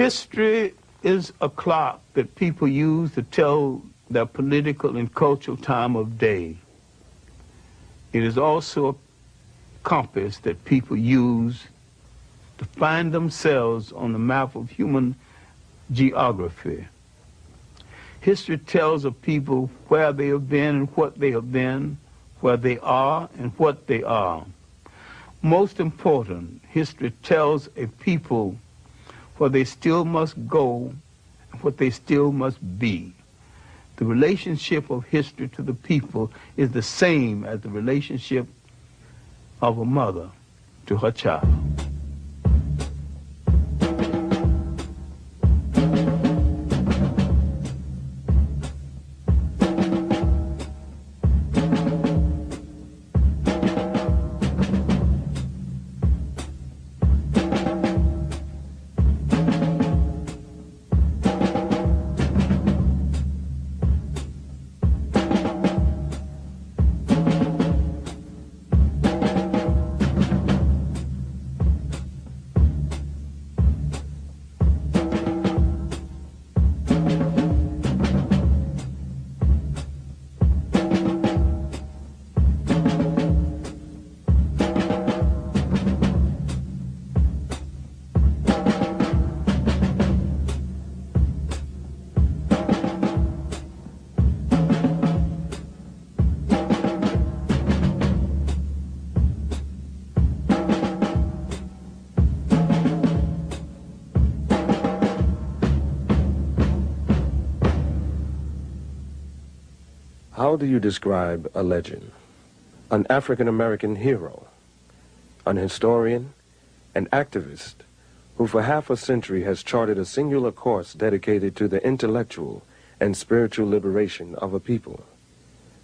History is a clock that people use to tell their political and cultural time of day. It is also a compass that people use to find themselves on the map of human geography. History tells of people where they have been and what they have been, where they are and what they are. Most important, history tells a people where they still must go and what they still must be. The relationship of history to the people is the same as the relationship of a mother to her child. How do you describe a legend? An African-American hero, an historian, an activist who for half a century has charted a singular course dedicated to the intellectual and spiritual liberation of a people.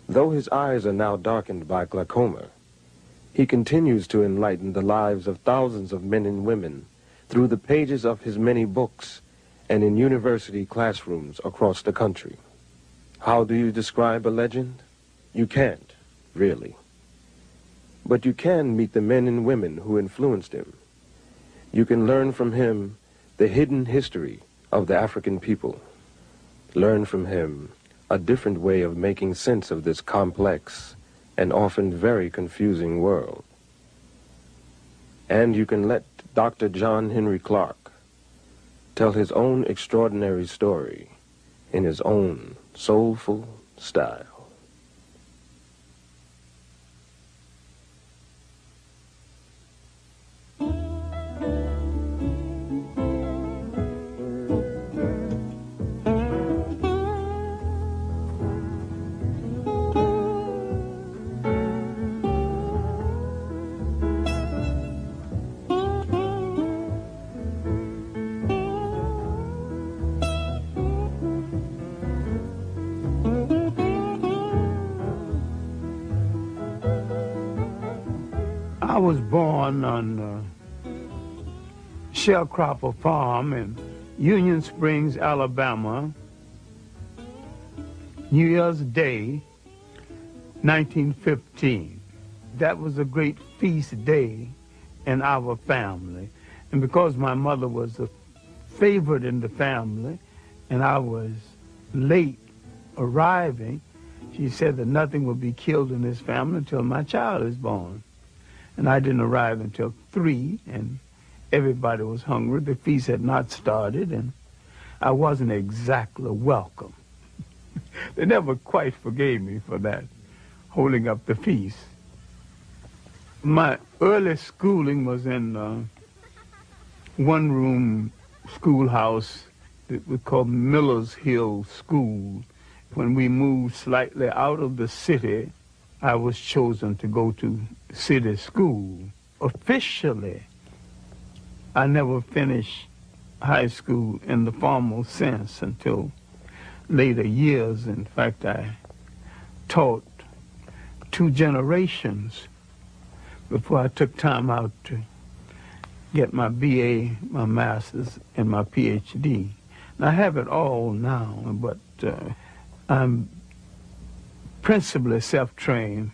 Though his eyes are now darkened by glaucoma, he continues to enlighten the lives of thousands of men and women through the pages of his many books and in university classrooms across the country. How do you describe a legend? You can't, really. But you can meet the men and women who influenced him. You can learn from him the hidden history of the African people. Learn from him a different way of making sense of this complex and often very confusing world. And you can let Dr. John Henry Clarke tell his own extraordinary story in his own soulful style. I was born on Sharecropper Farm in Union Springs, Alabama, New Year's Day, 1915. That was a great feast day in our family. And because my mother was a favorite in the family and I was late arriving, she said that nothing would be killed in this family until my child is born. And I didn't arrive until 3, and everybody was hungry. The feast had not started, and I wasn't exactly welcome. They never quite forgave me for that, holding up the feast. My early schooling was in a one-room schoolhouse that we called Miller's Hill School. When we moved slightly out of the city, I was chosen to go to city school. Officially, I never finished high school in the formal sense until later years. In fact, I taught 2 generations before I took time out to get my BA, my master's, and my PhD. And I have it all now, but I'm principally self-trained.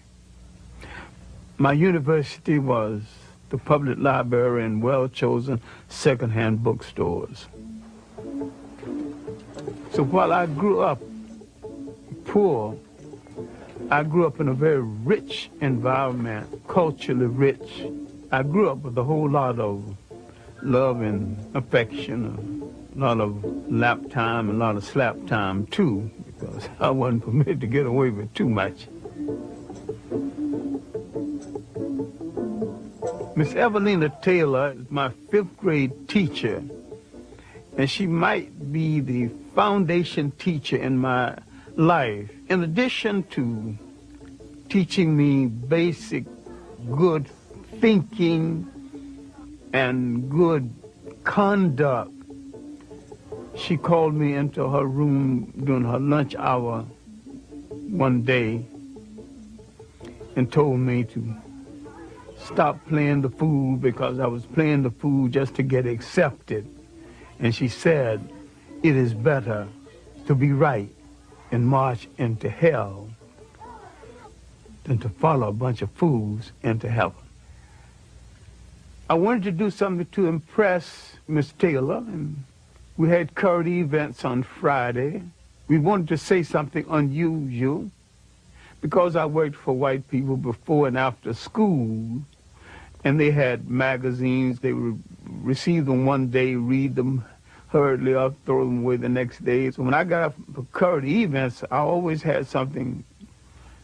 My university was the public library and well-chosen second-hand bookstores. So while I grew up poor, I grew up in a very rich environment, culturally rich. I grew up with a whole lot of love and affection, a lot of lap time and a lot of slap time too, because I wasn't permitted to get away with too much. Miss Evelina Taylor is my 5th grade teacher, and she might be the foundation teacher in my life. In addition to teaching me basic good thinking and good conduct, she called me into her room during her lunch hour one day and told me to stop playing the fool because I was playing the fool just to get accepted. And she said, it is better to be right and march into hell than to follow a bunch of fools into heaven. I wanted to do something to impress Miss Taylor, and we had current events on Friday. We wanted to say something unusual because I worked for white people before and after school, and they had magazines. They would receive them one day, read them hurriedly up, throw them away the next day. So when I got up for current events, I always had something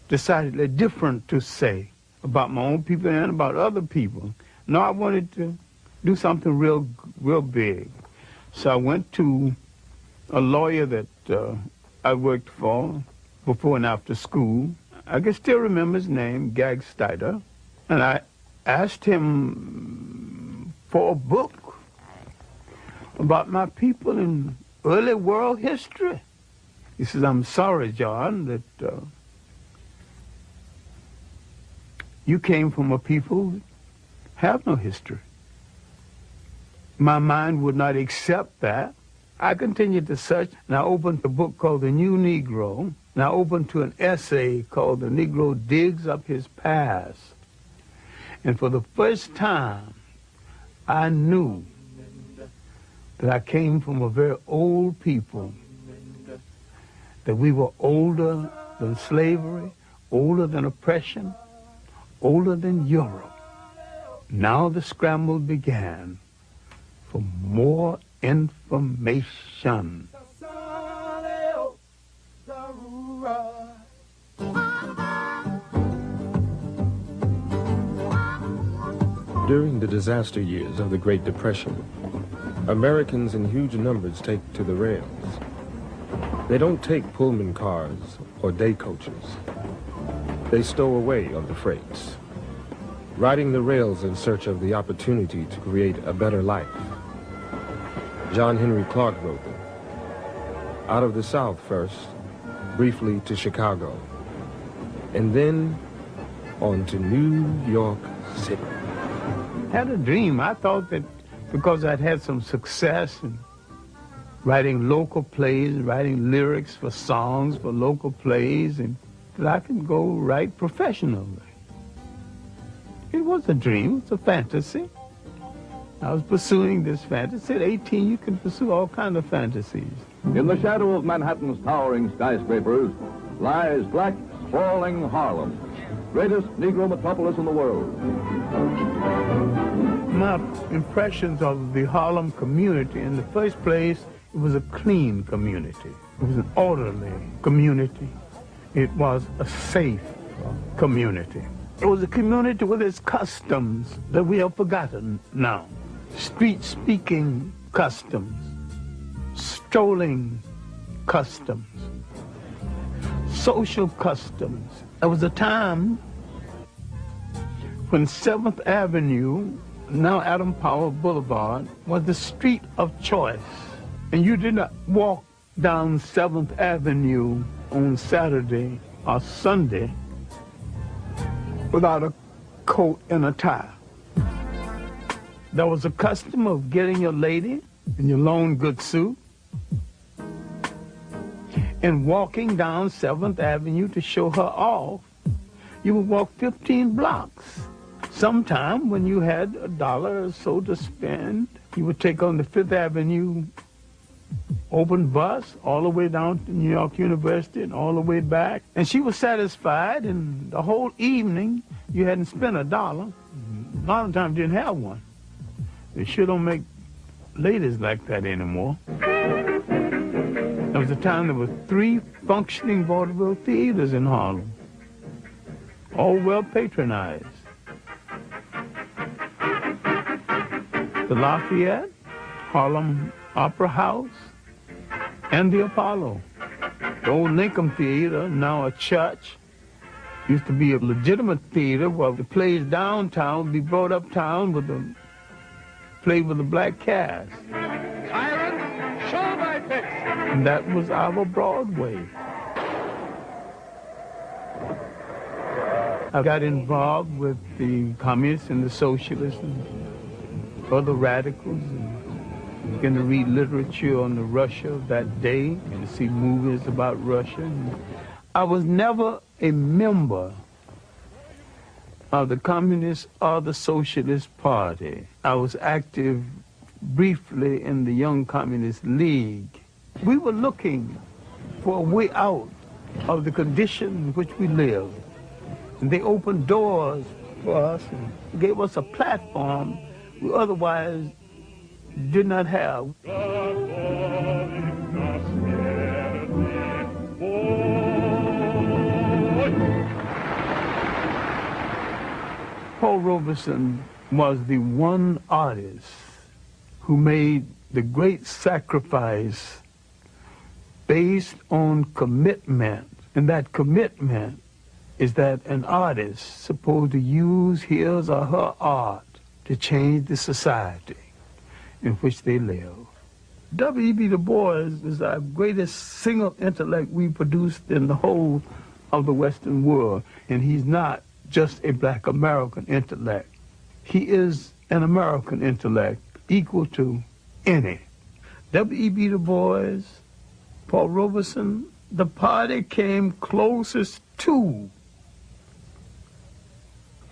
decidedly different to say about my own people and about other people. No, I wanted to do something real big. So I went to a lawyer that I worked for before and after school. I can still remember his name, Gagsteiter, and I asked him for a book about my people in early world history. He says, I'm sorry, John, that you came from a people who have no history. My mind would not accept that. I continued to search, and I opened a book called The New Negro, and I opened to an essay called The Negro Digs Up His Past. And for the first time, I knew that I came from a very old people, that we were older than slavery, older than oppression, older than Europe. Now the scramble began for more information. During the disaster years of the Great Depression, Americans in huge numbers take to the rails. They don't take Pullman cars or day coaches. They stow away on the freights, riding the rails in search of the opportunity to create a better life. Henrik Clarke wrote them. Out of the South first, briefly to Chicago, and then on to New York City. Had a dream. I thought that because I'd had some success in writing local plays, writing lyrics for songs for local plays, and that I could go write professionally. It was a dream, it was a fantasy. I was pursuing this fantasy. At 18, you can pursue all kinds of fantasies. In the shadow of Manhattan's towering skyscrapers lies black, sprawling Harlem, greatest Negro metropolis in the world. My impressions of the Harlem community, in the first place, it was a clean community. It was an orderly community. It was a safe community. It was a community with its customs that we have forgotten now. Street-speaking customs, strolling customs, social customs. There was a time when 7th Avenue, now Adam Powell Boulevard, was the street of choice. And you did not walk down 7th Avenue on Saturday or Sunday without a coat and a tie. There was a custom of getting your lady in your long good suit and walking down 7th Avenue to show her off. You would walk 15 blocks. Sometime when you had $1 or so to spend, you would take on the 5th Avenue open bus all the way down to New York University and all the way back. And she was satisfied, and the whole evening you hadn't spent $1. A lot of times you didn't have one. They sure don't make ladies like that anymore. There was a time there were 3 functioning vaudeville theaters in Harlem, all well patronized. The Lafayette, Harlem Opera House, and the Apollo. The old Lincoln Theater, now a church, used to be a legitimate theater where the plays downtown would be brought uptown with the played with a black cast. Tyrant, show my face. And that was our Broadway. I got involved with the communists and the socialists and other radicals, and began to read literature on the Russia of that day and to see movies about Russia. I was never a member of the Communist or the Socialist Party. I was active briefly in the Young Communist League. We were looking for a way out of the condition in which we lived. And they opened doors for us and gave us a platform we otherwise did not have. Paul Robeson was the one artist who made the great sacrifice based on commitment. And that commitment is that an artist is supposed to use his or her art to change the society in which they live. W.E.B. Du Bois is our greatest single intellect we produced in the whole of the Western world. And he's not just a black American intellect. He is an American intellect equal to any. W.E.B. Du Bois, Paul Robeson, the party came closest to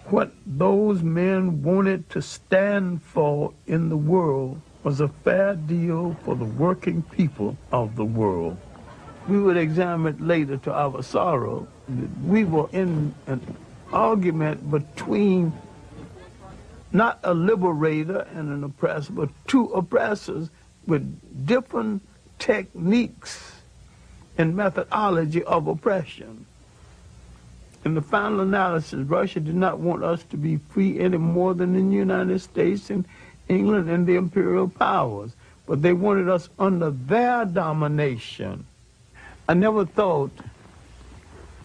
what those men wanted to stand for in the world was a fair deal for the working people of the world. We would examine it later to our sorrow. We were in an argument between not a liberator and an oppressor, but 2 oppressors with different techniques and methodology of oppression. In the final analysis, Russia did not want us to be free any more than the United States and England and the imperial powers, but they wanted us under their domination. I never thought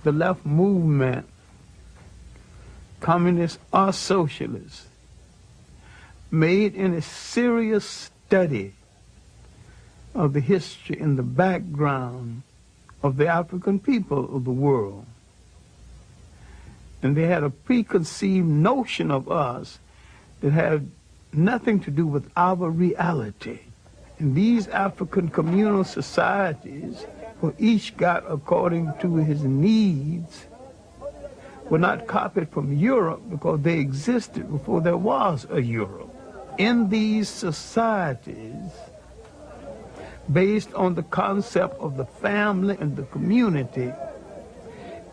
the left movement, communists or socialists, made any serious study of the history and the background of the African people of the world. And they had a preconceived notion of us that had nothing to do with our reality. And these African communal societies, where each got according to his needs, were not copied from Europe because they existed before there was a Europe. In these societies, based on the concept of the family and the community,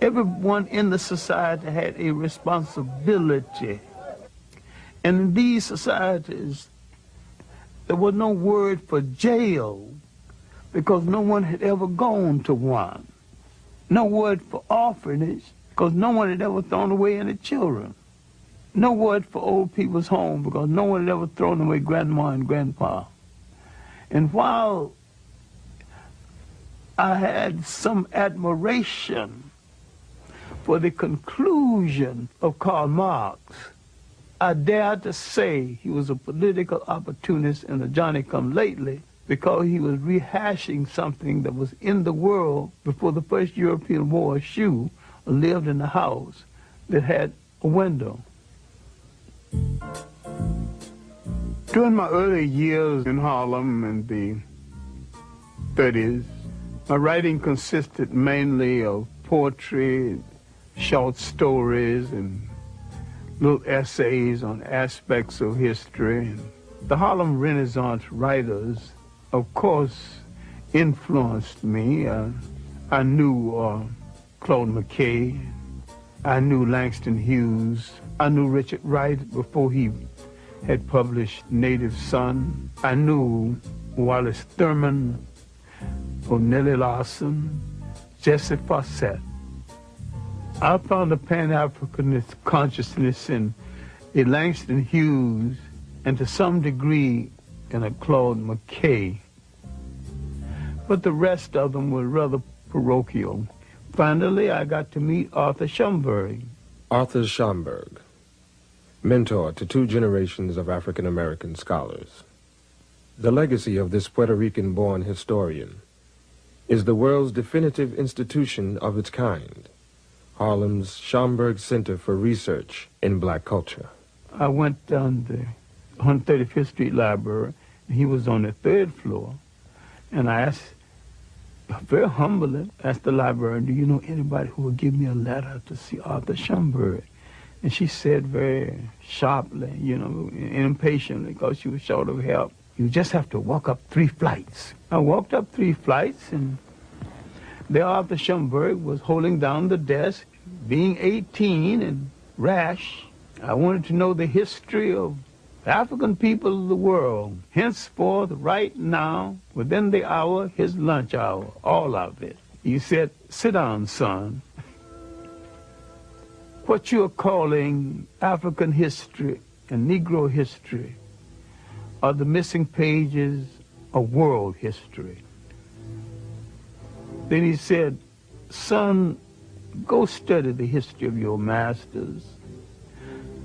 everyone in the society had a responsibility. And in these societies, there was no word for jail because no one had ever gone to one. No word for orphanage because no one had ever thrown away any children. No word for old people's home because no one had ever thrown away grandma and grandpa. And while I had some admiration for the conclusion of Karl Marx, I dare to say he was a political opportunist and a Johnny-come-lately because he was rehashing something that was in the world before the first European wore a shoe or lived in a house that had a window. During my early years in Harlem in the 30s, my writing consisted mainly of poetry, short stories, and little essays on aspects of history. The Harlem Renaissance writers, of course, influenced me. I knew Claude McKay. I knew Langston Hughes. I knew Richard Wright before he had published Native Son. I knew Wallace Thurman, Nellie Larson, Jesse Fawcett. I found a Pan-Africanist consciousness in a Langston Hughes and to some degree in a Claude McKay. But the rest of them were rather parochial. Finally, I got to meet Arthur Schomburg. Arthur Schomburg, mentor to 2 generations of African-American scholars. The legacy of this Puerto Rican-born historian is the world's definitive institution of its kind, Harlem's Schomburg Center for Research in Black Culture. I went down the 135th Street Library, and he was on the 3rd floor, and I asked, very humbly, asked the librarian, do you know anybody who will give me a letter to see Arthur Schomburg? And she said very sharply, impatiently, because she was short of help, you just have to walk up 3 flights. I walked up 3 flights, and there Arthur Schomburg was holding down the desk, being 18 and rash. I wanted to know the history of African people of the world. Henceforth, right now, within the hour, his lunch hour, all of it. He said, sit down, son. What you're calling African history and Negro history are the missing pages of world history. Then he said, son, go study the history of your masters.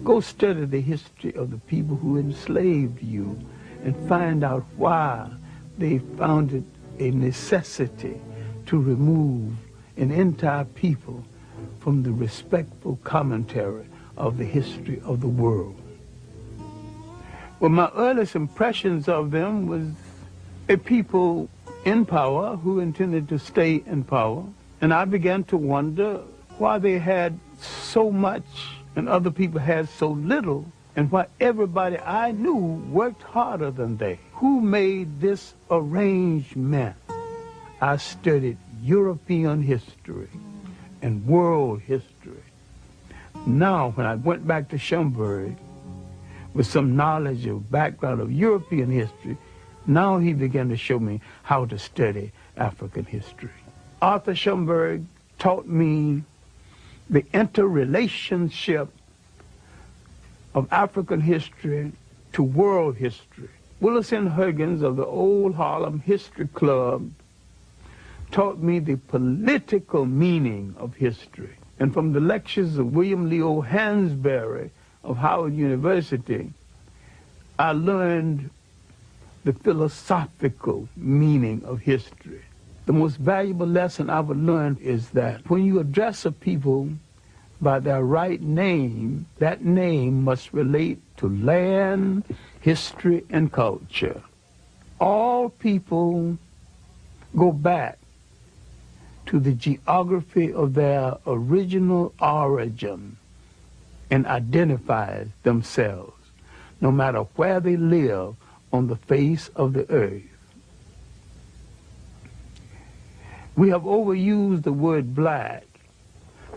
Go study the history of the people who enslaved you and find out why they found it a necessity to remove an entire people from the respectful commentary of the history of the world. Well, my earliest impressions of them was a people in power who intended to stay in power. And I began to wonder why they had so much and other people had so little, and why everybody I knew worked harder than they. Who made this arrangement? I studied European history and world history. Now, when I went back to Schomburg with some knowledge of background of European history, now he began to show me how to study African history. Arthur Schomburg taught me the interrelationship of African history to world history. Willis N. Huggins of the Old Harlem History Club taught me the political meaning of history. And from the lectures of William Leo Hansberry of Howard University, I learned the philosophical meaning of history. The most valuable lesson I've learned is that when you address a people by their right name, that name must relate to land, history, and culture. All people go back to the geography of their original origin and identify themselves, no matter where they live on the face of the earth. We have overused the word black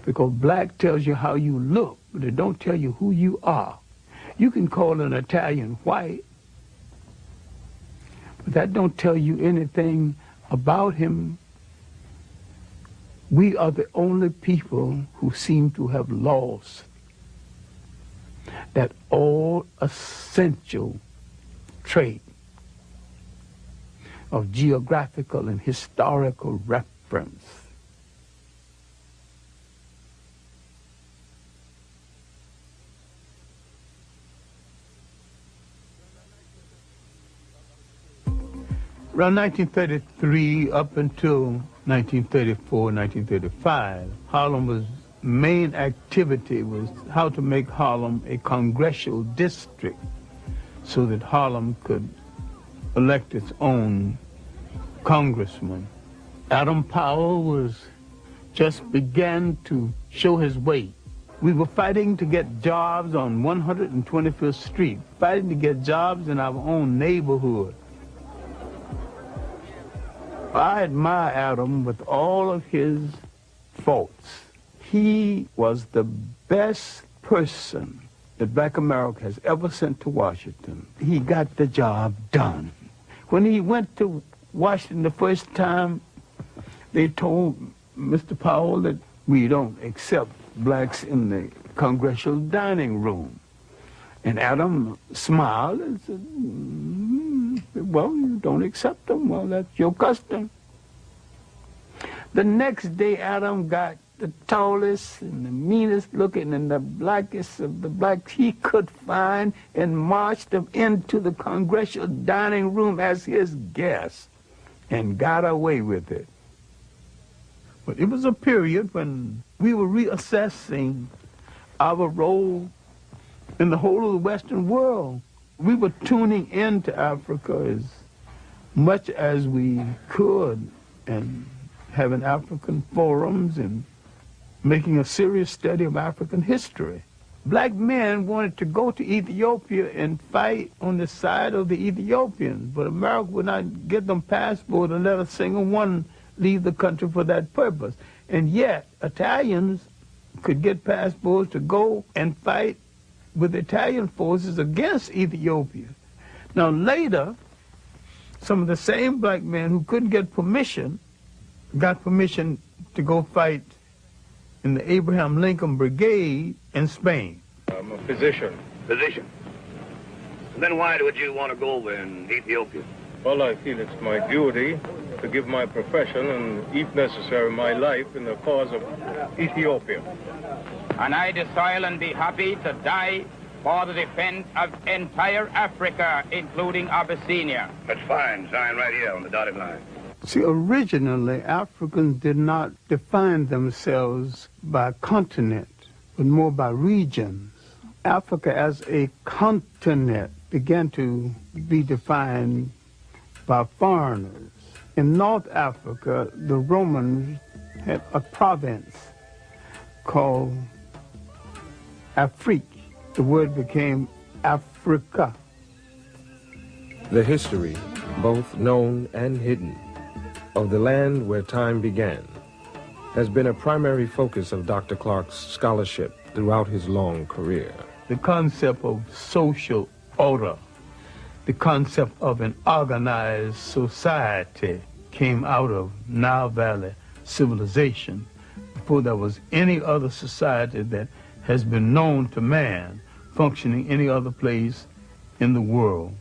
because black tells you how you look, but it don't tell you who you are. You can call an Italian white, but that don't tell you anything about him. We are the only people who seem to have lost that all essential trait of geographical and historical reference. Around 1933 up until 1934, 1935, Harlem's main activity was how to make Harlem a congressional district so that Harlem could elect its own congressman. Adam Powell was just began to show his weight. We were fighting to get jobs on 125th Street, fighting to get jobs in our own neighborhood. I admire Adam with all of his faults. He was the best person that Black America has ever sent to Washington. He got the job done. When he went to Washington the first time, they told Mr. Powell that we don't accept blacks in the congressional dining room. And Adam smiled and said, well, you don't accept them. Well, that's your custom. The next day, Adam got the tallest and the meanest looking and the blackest of the blacks he could find and marched them into the congressional dining room as his guest and got away with it. But it was a period when we were reassessing our role in the whole of the Western world. We were tuning into Africa as much as we could and having African forums and making a serious study of African history. Black men wanted to go to Ethiopia and fight on the side of the Ethiopians, but America would not give them passports and let a single one leave the country for that purpose. And yet, Italians could get passports to go and fight with Italian forces against Ethiopia. Now later, some of the same black men who couldn't get permission got permission to go fight in the Abraham Lincoln Brigade in Spain. I'm a physician. Physician? Then why would you want to go over in Ethiopia? Well, I feel it's my duty to give my profession and, if necessary, my life in the cause of Ethiopia. And I decide and be happy to die for the defense of entire Africa, including Abyssinia. That's fine. Sign right here on the dotted line. See, originally, Africans did not define themselves by continent, but more by regions. Africa as a continent began to be defined by foreigners. In North Africa, the Romans had a province called Afrique. The word became Africa. The history, both known and hidden, of the land where time began has been a primary focus of Dr. Clarke's scholarship throughout his long career. The concept of social order, the concept of an organized society came out of Nile Valley civilization before there was any other society that has been known to man functioning any other place in the world.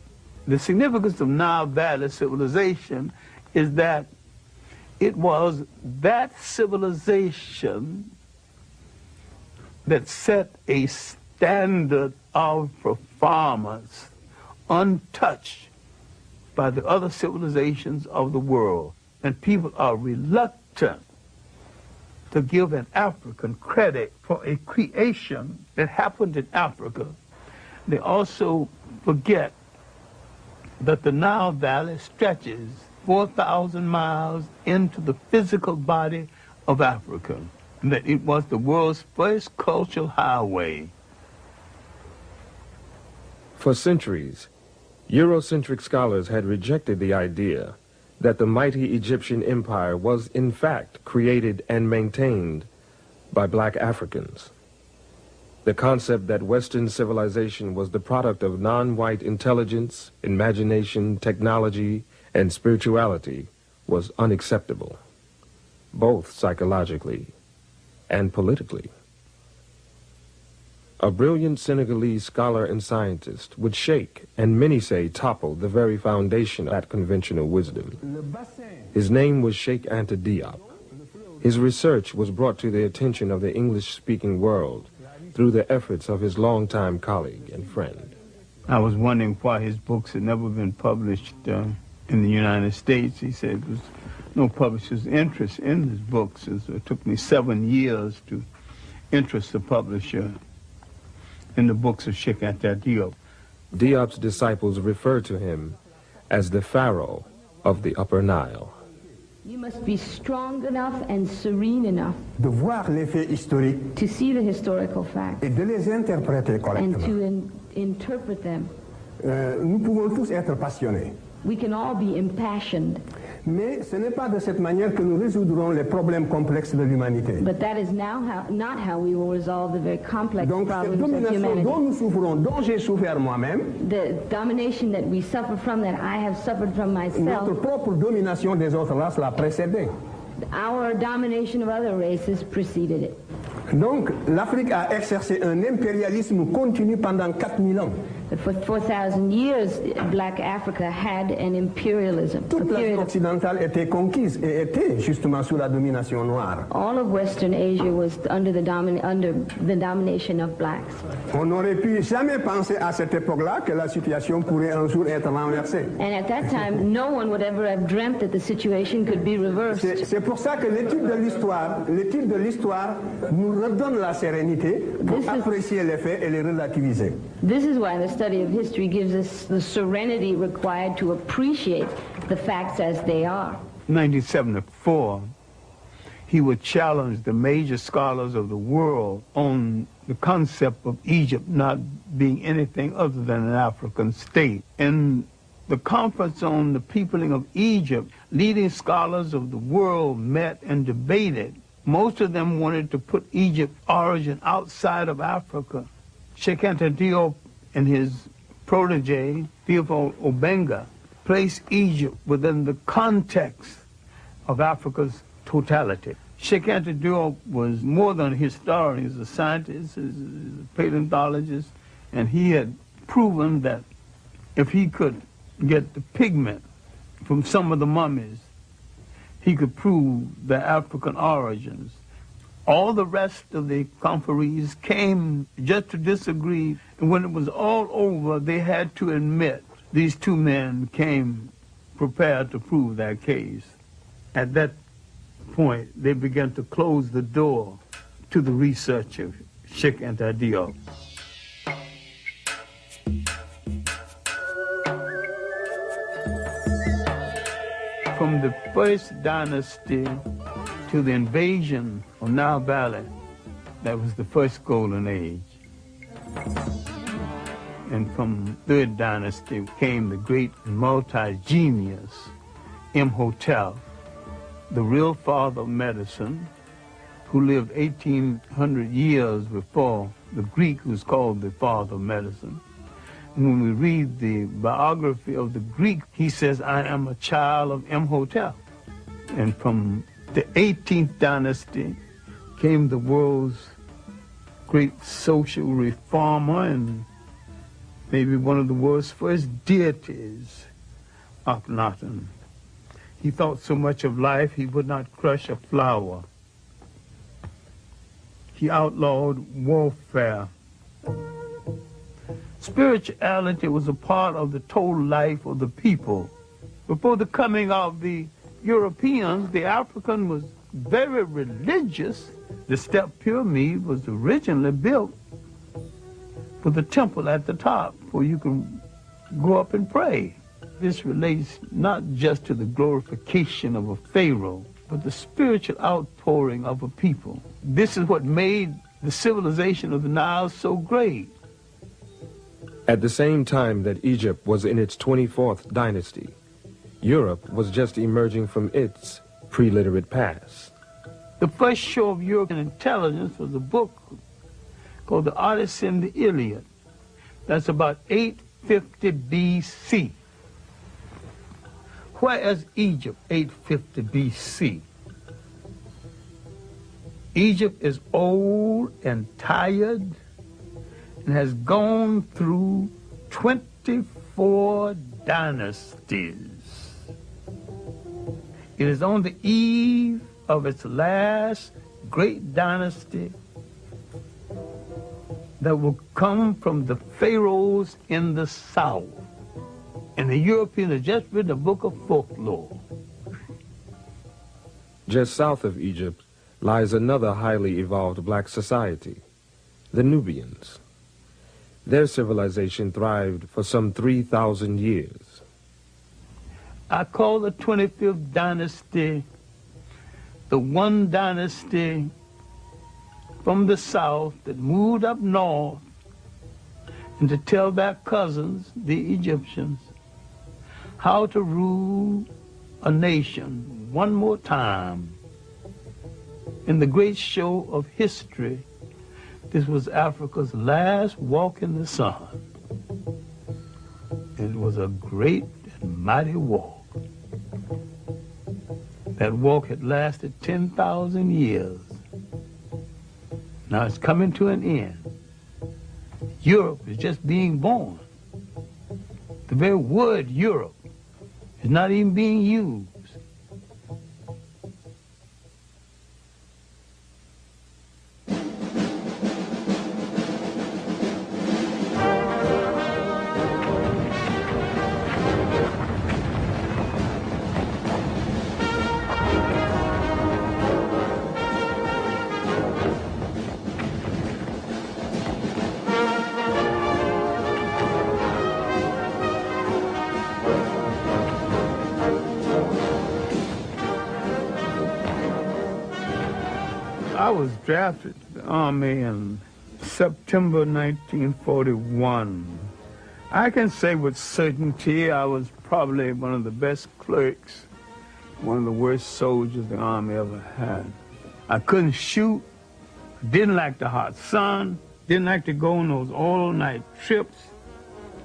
The significance of Nile Valley civilization is that it was that civilization that set a standard of performance untouched by the other civilizations of the world. And people are reluctant to give an African credit for a creation that happened in Africa. They also forget that the Nile Valley stretches 4,000 miles into the physical body of Africa, and that it was the world's first cultural highway. For centuries, Eurocentric scholars had rejected the idea that the mighty Egyptian empire was in fact created and maintained by black Africans. The concept that Western civilization was the product of non-white intelligence, imagination, technology, and spirituality was unacceptable, both psychologically and politically. A brilliant Senegalese scholar and scientist would shake, and many say topple, the very foundation of that conventional wisdom. His name was Sheikh Anta Diop. His research was brought to the attention of the English-speaking world through the efforts of his longtime colleague and friend. I was wondering why his books had never been published in the United States. He said there was no publisher's interest in his books. It took me 7 years to interest the publisher in the books of Sheikh Anta Diop. Diop's disciples refer to him as the Pharaoh of the Upper Nile. You must be strong enough and serene enough de voir les faits historiques to see the historical facts et de les interpréter and correctement. to interpret them. Nous pouvons tous être passionnés, We can all be impassioned, Mais ce n'est pas de cette manière que nous résoudrons les problèmes complexes de l'humanité. But that is not how we will resolve the very complex Donc cette problems of domination humanity. dont nous souffrons, dont j'ai souffert moi-même, The domination that we suffer from, that I have suffered from myself, notre propre domination des autres races l'a précédé. our domination of other races preceded it. Donc l'Afrique a exercé un impérialisme continu pendant 4000 ans. But for 4,000 years, Black Africa had an imperialism. Toute l'Asie occidentale était conquise et était justement sous la domination noire. All of Western Asia was under the domination of blacks. On n'aurait pu jamais penser à cette époque-là que la situation pourrait un jour être renversée. And at that time, no one would ever have dreamt that the situation could be reversed. C'est pour ça que l'étude de l'histoire nous redonne la sérénité pour apprécier les faits et les relativiser. This is why the study of history gives us the serenity required to appreciate the facts as they are. 1974, he would challenge the major scholars of the world on the concept of Egypt not being anything other than an African state. In the conference on the peopling of Egypt, leading scholars of the world met and debated. Most of them wanted to put Egypt's origin outside of Africa. Sheikh Anta Diop and his protege, Theophile Obenga, placed Egypt within the context of Africa's totality. Sheikh Anta Diop was more than a historian. He was a scientist, he was a paleontologist, and he had proven that if he could get the pigment from some of the mummies, he could prove their African origins. All the rest of the conferees came just to disagree, and when it was all over, they had to admit these two men came prepared to prove their case. At that point, they began to close the door to the research of Sheikh Anta Diop. From the first dynasty to the invasion of Nile Valley, that was the first golden age. And from the third dynasty came the great multi-genius Imhotep, the real father of medicine, who lived 1,800 years before the Greek who's called the father of medicine. And when we read the biography of the Greek, he says, I am a child of Imhotep. And from the 18th dynasty came the world's great social reformer and maybe one of the world's first deities, Akhenaten. He thought so much of life he would not crush a flower. He outlawed warfare. Spirituality was a part of the total life of the people. Before the coming of the Europeans, the African was very religious. The step pyramid was originally built with a temple at the top where you can go up and pray. This relates not just to the glorification of a pharaoh, but the spiritual outpouring of a people. This is what made the civilization of the Nile so great. At the same time that Egypt was in its 24th dynasty, Europe was just emerging from its pre-literate past. The first show of European intelligence was a book called The Odyssey and the Iliad. That's about 850 B.C. Where is Egypt, 850 B.C.? Egypt is old and tired and has gone through 24 dynasties. It is on the eve of its last great dynasty that will come from the pharaohs in the south. And the Europeans have just written a book of folklore. Just south of Egypt lies another highly evolved black society, the Nubians. Their civilization thrived for some 3,000 years. I call the 25th dynasty the one dynasty from the south that moved up north and to tell their cousins, the Egyptians, how to rule a nation one more time. In the great show of history, this was Africa's last walk in the sun. It was a great and mighty walk. That walk had lasted 10,000 years. Now it's coming to an end. Europe is just being born. The very word Europe is not even being used. I was drafted to the Army in September 1941. I can say with certainty I was probably one of the best clerks, one of the worst soldiers the Army ever had. I couldn't shoot, didn't like the hot sun, didn't like to go on those all-night trips,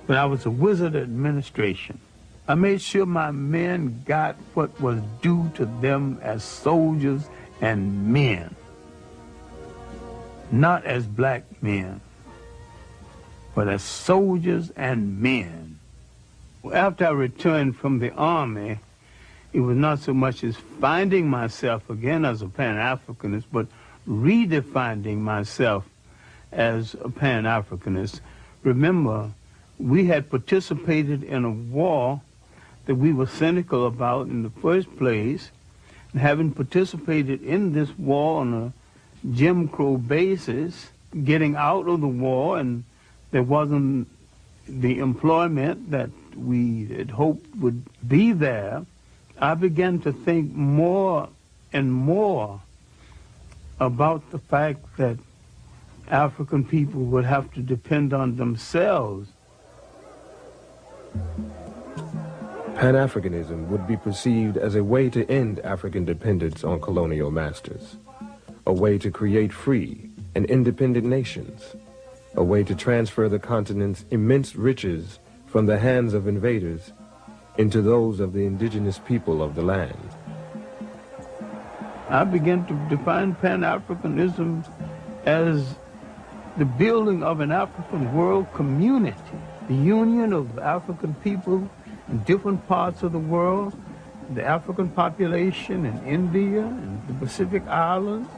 but I was a wizard at administration. I made sure my men got what was due to them as soldiers and men. Not as black men, but as soldiers and men. After I returned from the Army, it was not so much as finding myself again as a Pan-Africanist, but redefining myself as a Pan-Africanist. Remember, we had participated in a war that we were cynical about in the first place, and having participated in this war on a Jim Crow basis, getting out of the war, and there wasn't the employment that we had hoped would be there, I began to think more and more about the fact that African people would have to depend on themselves. Pan-Africanism would be perceived as a way to end African dependence on colonial masters, a way to create free and independent nations, a way to transfer the continent's immense riches from the hands of invaders into those of the indigenous people of the land. I began to define Pan-Africanism as the building of an African world community, the union of African people in different parts of the world, the African population in India and the Pacific Islands,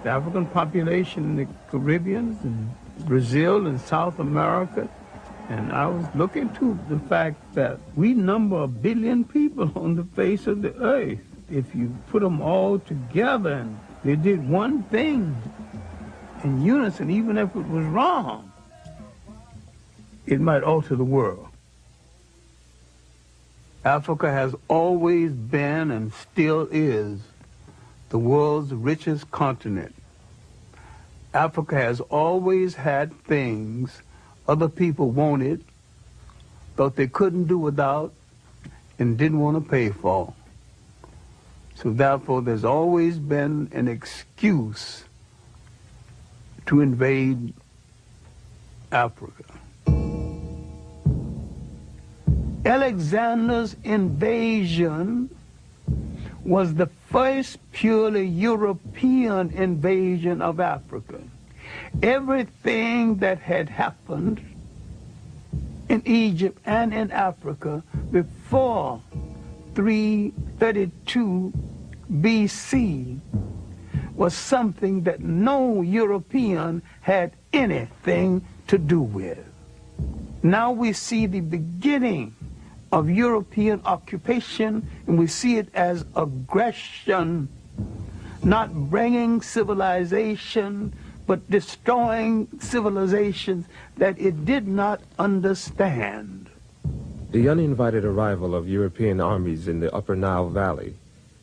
the African population in the Caribbean, and Brazil and South America. And I was looking to the fact that we number 1 billion people on the face of the earth. If you put them all together and they did one thing in unison, even if it was wrong, it might alter the world. Africa has always been and still is the world's richest continent. Africa has always had things other people wanted, thought they couldn't do without, and didn't want to pay for. So therefore, there's always been an excuse to invade Africa. Alexander's invasion was the first purely European invasion of Africa. Everything that had happened in Egypt and in Africa before 332 BC was something that no European had anything to do with. Now we see the beginning of European occupation, and we see it as aggression, not bringing civilization, but destroying civilizations that it did not understand. The uninvited arrival of European armies in the Upper Nile Valley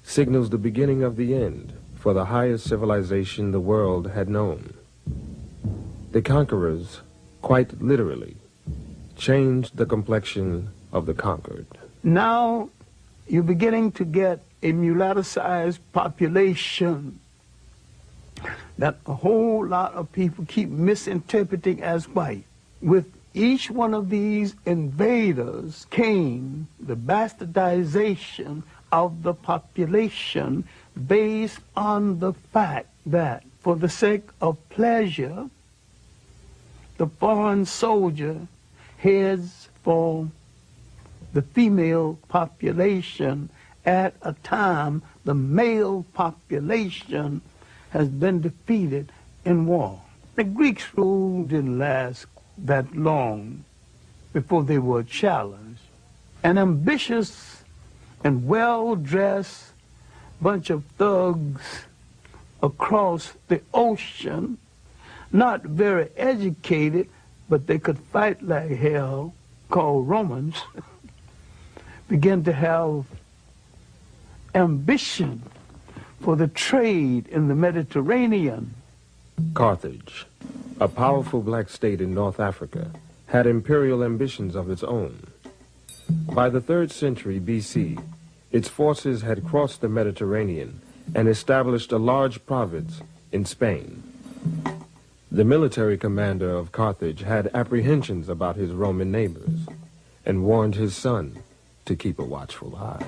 signals the beginning of the end for the highest civilization the world had known. The conquerors, quite literally, changed the complexion of the conquered. Now you're beginning to get a mulatto-sized population that a whole lot of people keep misinterpreting as white. With each one of these invaders came the bastardization of the population based on the fact that for the sake of pleasure, the foreign soldier heads for the female population at a time the male population has been defeated in war. The Greeks' rule didn't last that long before they were challenged. An ambitious and well-dressed bunch of thugs across the ocean, not very educated, but they could fight like hell, called Romans, began to have ambition for the trade in the Mediterranean. Carthage, a powerful black state in North Africa, had imperial ambitions of its own. By the 3rd century BC, its forces had crossed the Mediterranean and established a large province in Spain. The military commander of Carthage had apprehensions about his Roman neighbors and warned his son to keep a watchful eye.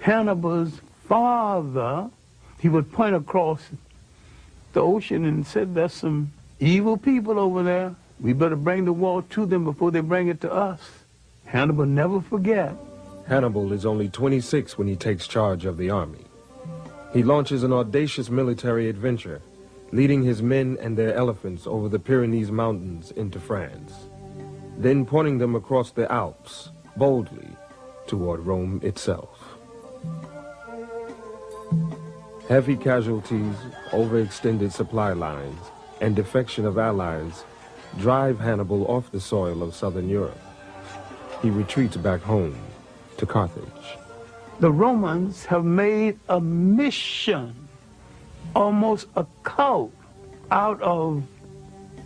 Hannibal's father, he would point across the ocean and said, there's some evil people over there. We better bring the war to them before they bring it to us. Hannibal never forget. Hannibal is only 26 when he takes charge of the army. He launches an audacious military adventure, leading his men and their elephants over the Pyrenees Mountains into France, then pointing them across the Alps, boldly, toward Rome itself. Heavy casualties, overextended supply lines, and defection of allies drive Hannibal off the soil of southern Europe. He retreats back home to Carthage. The Romans have made a mission, almost a cult, out of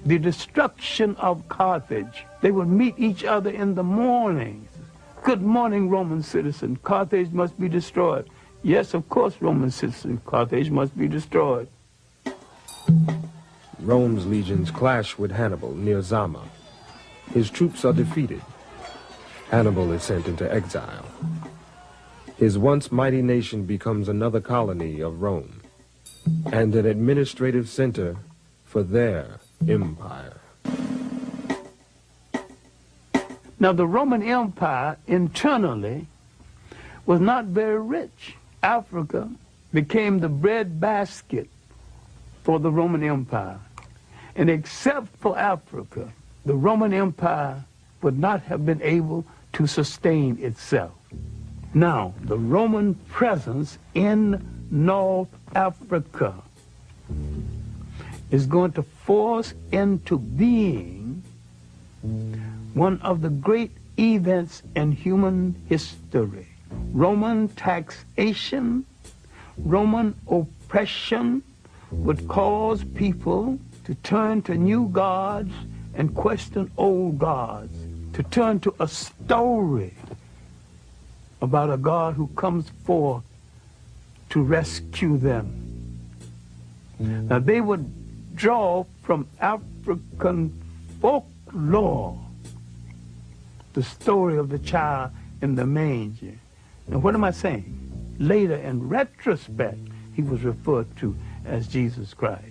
the destruction of Carthage. They would meet each other in the mornings. Good morning, Roman citizen. Carthage must be destroyed. Yes, of course, Roman citizen. Carthage must be destroyed. Rome's legions clash with Hannibal near Zama. His troops are defeated. Hannibal is sent into exile. His once mighty nation becomes another colony of Rome and an administrative center for their empire. Now, the Roman Empire internally was not very rich. Africa became the breadbasket for the Roman Empire. And except for Africa, the Roman Empire would not have been able to sustain itself. Now, the Roman presence in North Africa is going to force into being one of the great events in human history. Roman taxation, Roman oppression would cause people to turn to new gods and question old gods, to turn to a story about a God who comes forth to rescue them. Now, they would draw from African folklore the story of the child in the manger. And what am I saying? Later, in retrospect, he was referred to as Jesus Christ.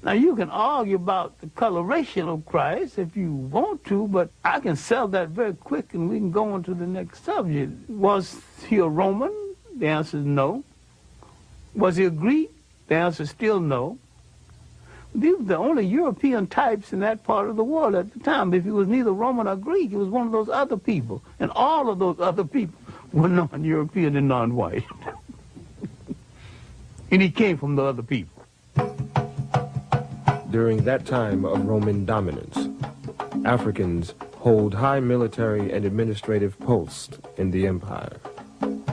Now, you can argue about the coloration of Christ if you want to, but I can sell that very quick and we can go on to the next subject. Was he a Roman? The answer is no. Was he a Greek? The answer is still no. These were the only European types in that part of the world at the time. If he was neither Roman or Greek, he was one of those other people. And all of those other people were non-European and non-white. And he came from the other people. During that time of Roman dominance, Africans hold high military and administrative posts in the empire.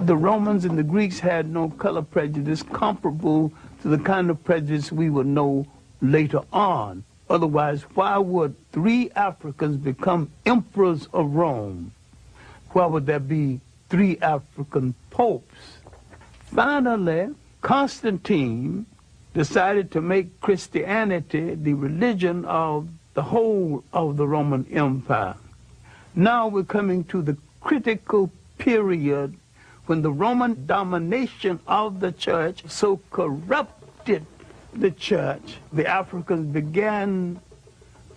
The Romans and the Greeks had no color prejudice comparable to the kind of prejudice we would know later on. Otherwise, why would 3 Africans become emperors of Rome? Why would there be 3 African popes. Finally, Constantine decided to make Christianity the religion of the whole of the Roman Empire. Now we're coming to the critical period when the Roman domination of the church so corrupted the church, the Africans began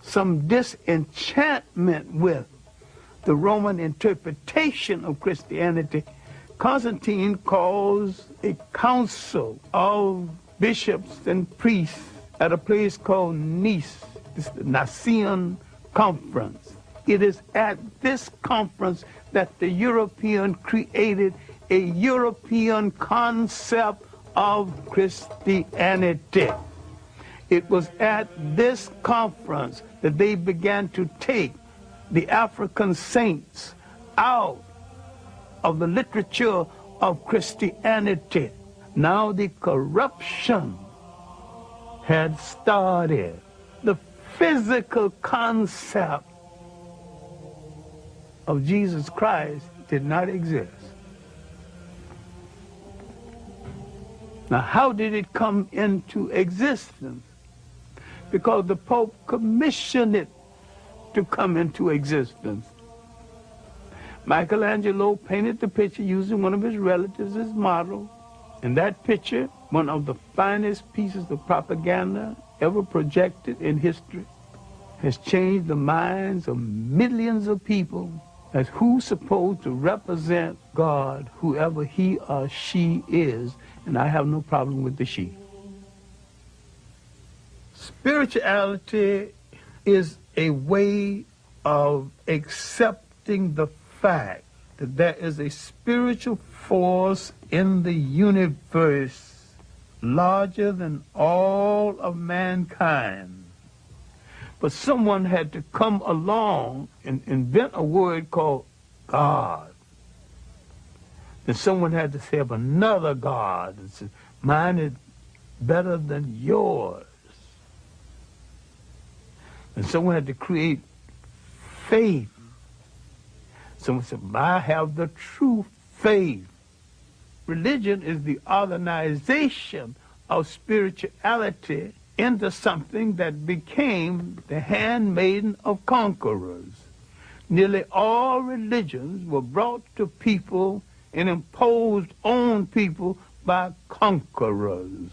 some disenchantment with the Roman interpretation of Christianity. Constantine calls a council of bishops and priests at a place called Nice. It's the Nicene Conference. It is at this conference that the European created a European concept of Christianity. It was at this conference that they began to take the African saints out of the literature of Christianity. Now the corruption had started. The physical concept of Jesus Christ did not exist. Now, how did it come into existence? Because the Pope commissioned it to come into existence. Michelangelo painted the picture using one of his relatives as model. And that picture, one of the finest pieces of propaganda ever projected in history, has changed the minds of millions of people as who's supposed to represent God, whoever he or she is, and I have no problem with the she. Spirituality is a way of accepting the fact that there is a spiritual force in the universe larger than all of mankind. But someone had to come along and invent a word called God. Then someone had to say of another God and say, mine is better than yours. And someone had to create faith. Someone said, I have the true faith. Religion is the organization of spirituality into something that became the handmaiden of conquerors. Nearly all religions were brought to people and imposed on people by conquerors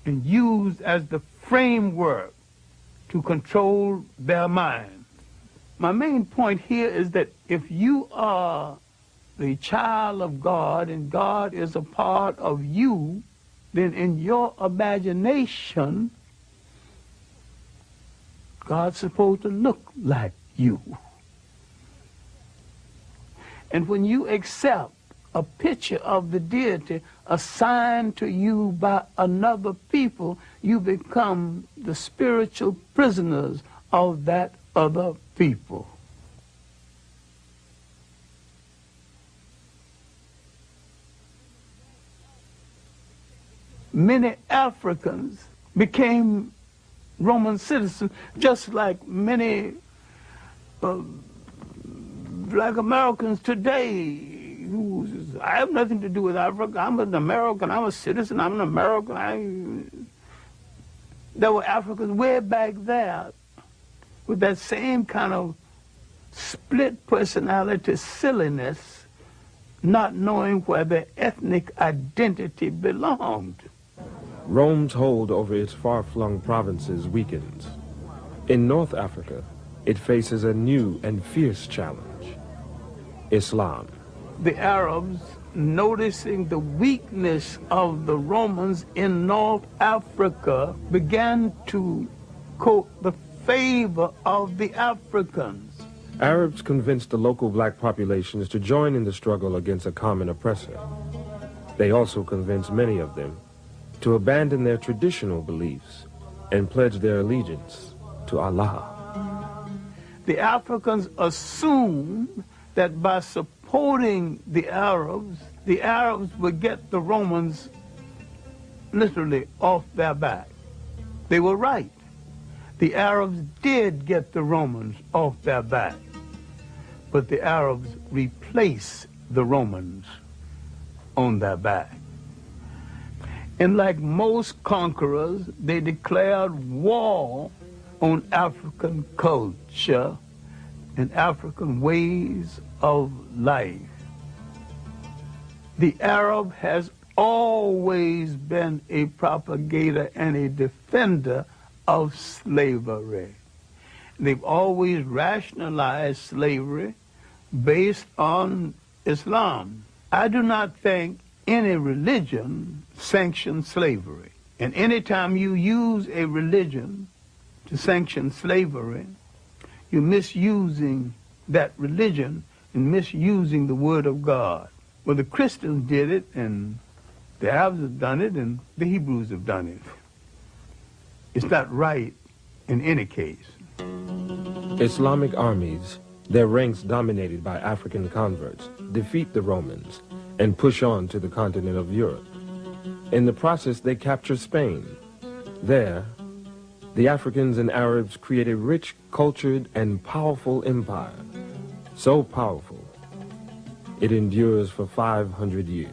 and used as the framework to control their minds. My main point here is that if you are the child of God and God is a part of you, then in your imagination, God's supposed to look like you. And when you accept a picture of the deity assigned to you by another people, you become the spiritual prisoners of that other people. Many Africans became Roman citizens, just like many black Americans today. I have nothing to do with Africa. I'm an American. I'm a citizen. I'm an American. There were Africans way back there with that same kind of split personality silliness, not knowing where their ethnic identity belonged. Rome's hold over its far-flung provinces weakens. In North Africa, it faces a new and fierce challenge: Islam. The Arabs, noticing the weakness of the Romans in North Africa, began to court the favor of the Africans. Arabs convinced the local black populations to join in the struggle against a common oppressor. They also convinced many of them to abandon their traditional beliefs and pledge their allegiance to Allah. The Africans assumed that by supporting the Arabs would get the Romans literally off their back. They were right. The Arabs did get the Romans off their back, but the Arabs replaced the Romans on their back. And like most conquerors, they declared war on African culture and African ways of life. The Arab has always been a propagator and a defender of slavery. They've always rationalized slavery based on Islam. I do not think any religion sanctions slavery. And anytime you use a religion to sanction slavery, you're misusing that religion and misusing the Word of God. Well, the Christians did it, and the Arabs have done it, and the Hebrews have done it. It's not right in any case. Islamic armies, their ranks dominated by African converts, defeat the Romans and push on to the continent of Europe. In the process, they capture Spain. There, the Africans and Arabs create a rich, cultured, and powerful empire. So powerful, it endures for 500 years.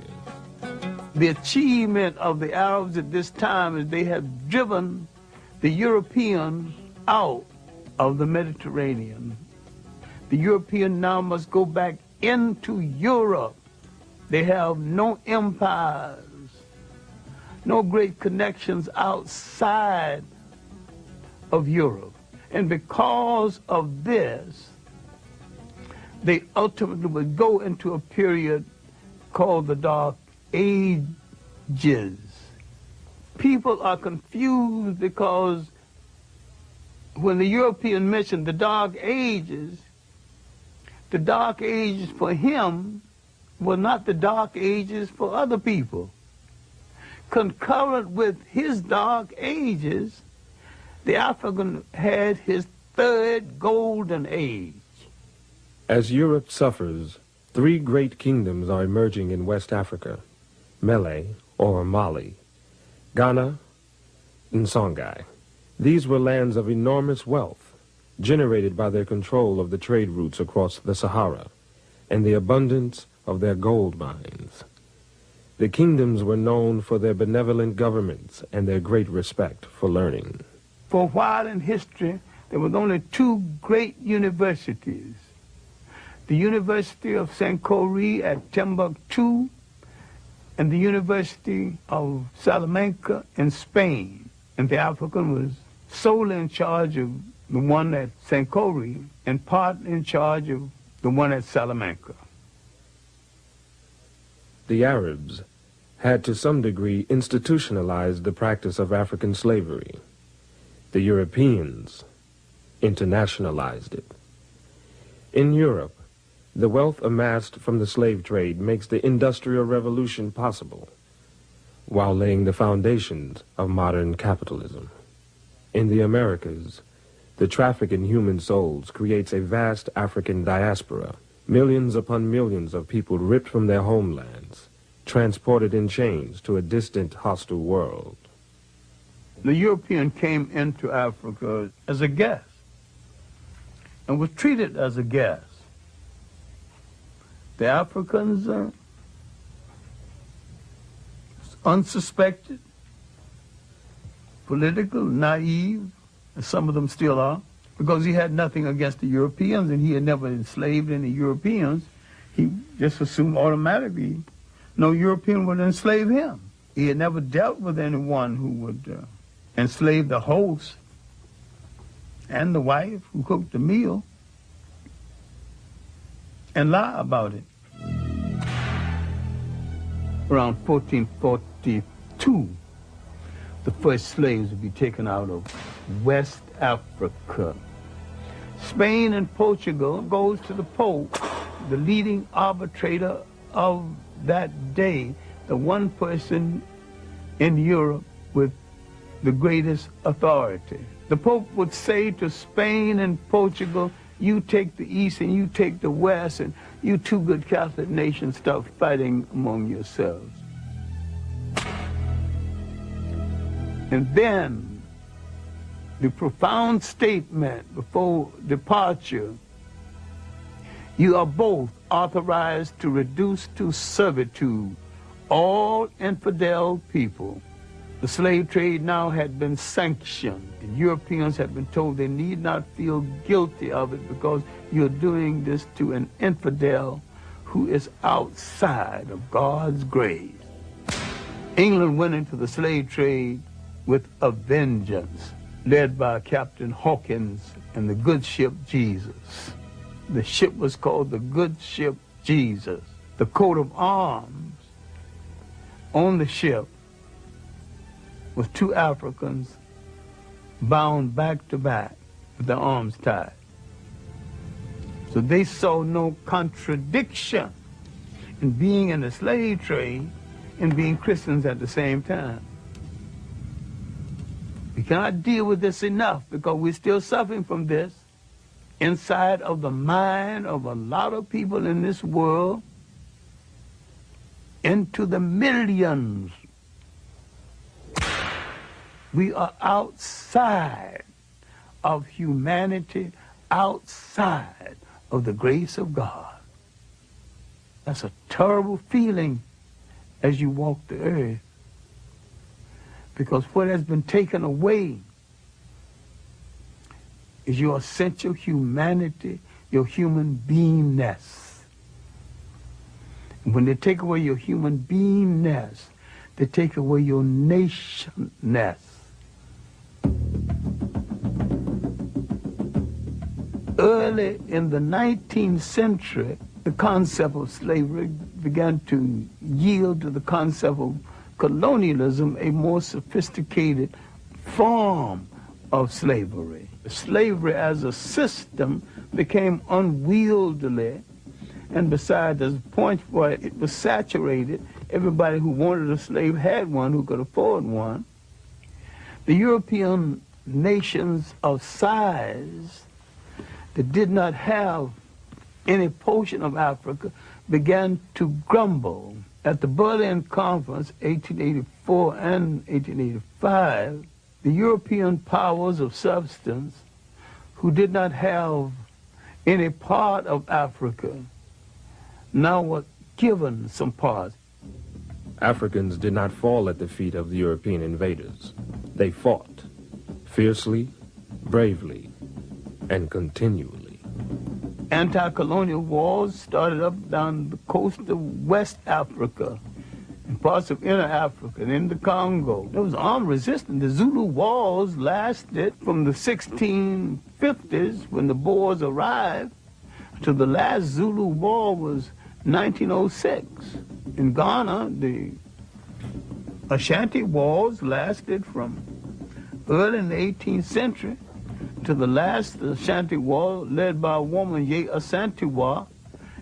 The achievement of the Arabs at this time is they have driven the Europeans out of the Mediterranean. The European now must go back into Europe. They have no empires, no great connections outside of Europe. And because of this, they ultimately would go into a period called the Dark Ages. People are confused because when the European mentioned the Dark Ages for him were not the Dark Ages for other people. Concurrent with his Dark Ages, the African had his third golden age. As Europe suffers, 3 great kingdoms are emerging in West Africa: Mele, or Mali, Ghana, and Songhai. These were lands of enormous wealth, generated by their control of the trade routes across the Sahara and the abundance of their gold mines. The kingdoms were known for their benevolent governments and their great respect for learning. For a while in history, there were only 2 great universities. The University of Sankore at Timbuktu and the University of Salamanca in Spain. And the African was solely in charge of the one at Sankore and part in charge of the one at Salamanca. The Arabs had to some degree institutionalized the practice of African slavery. The Europeans internationalized it. In Europe, the wealth amassed from the slave trade makes the Industrial Revolution possible, while laying the foundations of modern capitalism. In the Americas, the traffic in human souls creates a vast African diaspora, millions upon millions of people ripped from their homelands, transported in chains to a distant, hostile world. The European came into Africa as a guest and was treated as a guest. The Africans, unsuspected, political, naive, as some of them still are, because he had nothing against the Europeans and he had never enslaved any Europeans. He just assumed automatically no European would enslave him. He had never dealt with anyone who would enslave the host and the wife who cooked the meal and lie about it. Around 1442, the first slaves would be taken out of West Africa. Spain and Portugal goes to the Pope, the leading arbitrator of that day, the one person in Europe with the greatest authority. The Pope would say to Spain and Portugal, you take the East and you take the West, and you 2 good Catholic nations start fighting among yourselves. And then the profound statement before departure, You are both authorized to reduce to servitude all infidel people. The slave trade now had been sanctioned, and Europeans had been told they need not feel guilty of it because you're doing this to an infidel who is outside of God's grace. England went into the slave trade with a vengeance, led by Captain Hawkins and the good ship Jesus. The ship was called the good ship Jesus. The coat of arms on the ship was two Africans bound back to back with their arms tied. So they saw no contradiction in being in the slave trade and being Christians at the same time. We cannot deal with this enough because we're still suffering from this inside of the mind of a lot of people in this world, into the millions. We are outside of humanity, outside of the grace of God. That's a terrible feeling as you walk the earth, because what has been taken away is your essential humanity, your human beingness. And when they take away your human beingness, they take away your nationness. Early in the 19th century, the concept of slavery began to yield to the concept of colonialism, a more sophisticated form of slavery. Slavery as a system became unwieldy, and besides, there's a point where it was saturated. Everybody who wanted a slave had one, who could afford one. The European nations of size that did not have any portion of Africa began to grumble. At the Berlin Conference, 1884 and 1885, the European powers of substance who did not have any part of Africa now were given some parts. Africans did not fall at the feet of the European invaders. They fought fiercely, bravely, and continually. Anti-colonial wars started up down the coast of West Africa and parts of inner Africa and in the Congo. There was armed resistance. The Zulu wars lasted from the 1650s when the Boers arrived to the last Zulu war was 1906. In Ghana, the Ashanti wars lasted from early in the 18th century to the last Ashanti war led by a woman, Ye Asantewa,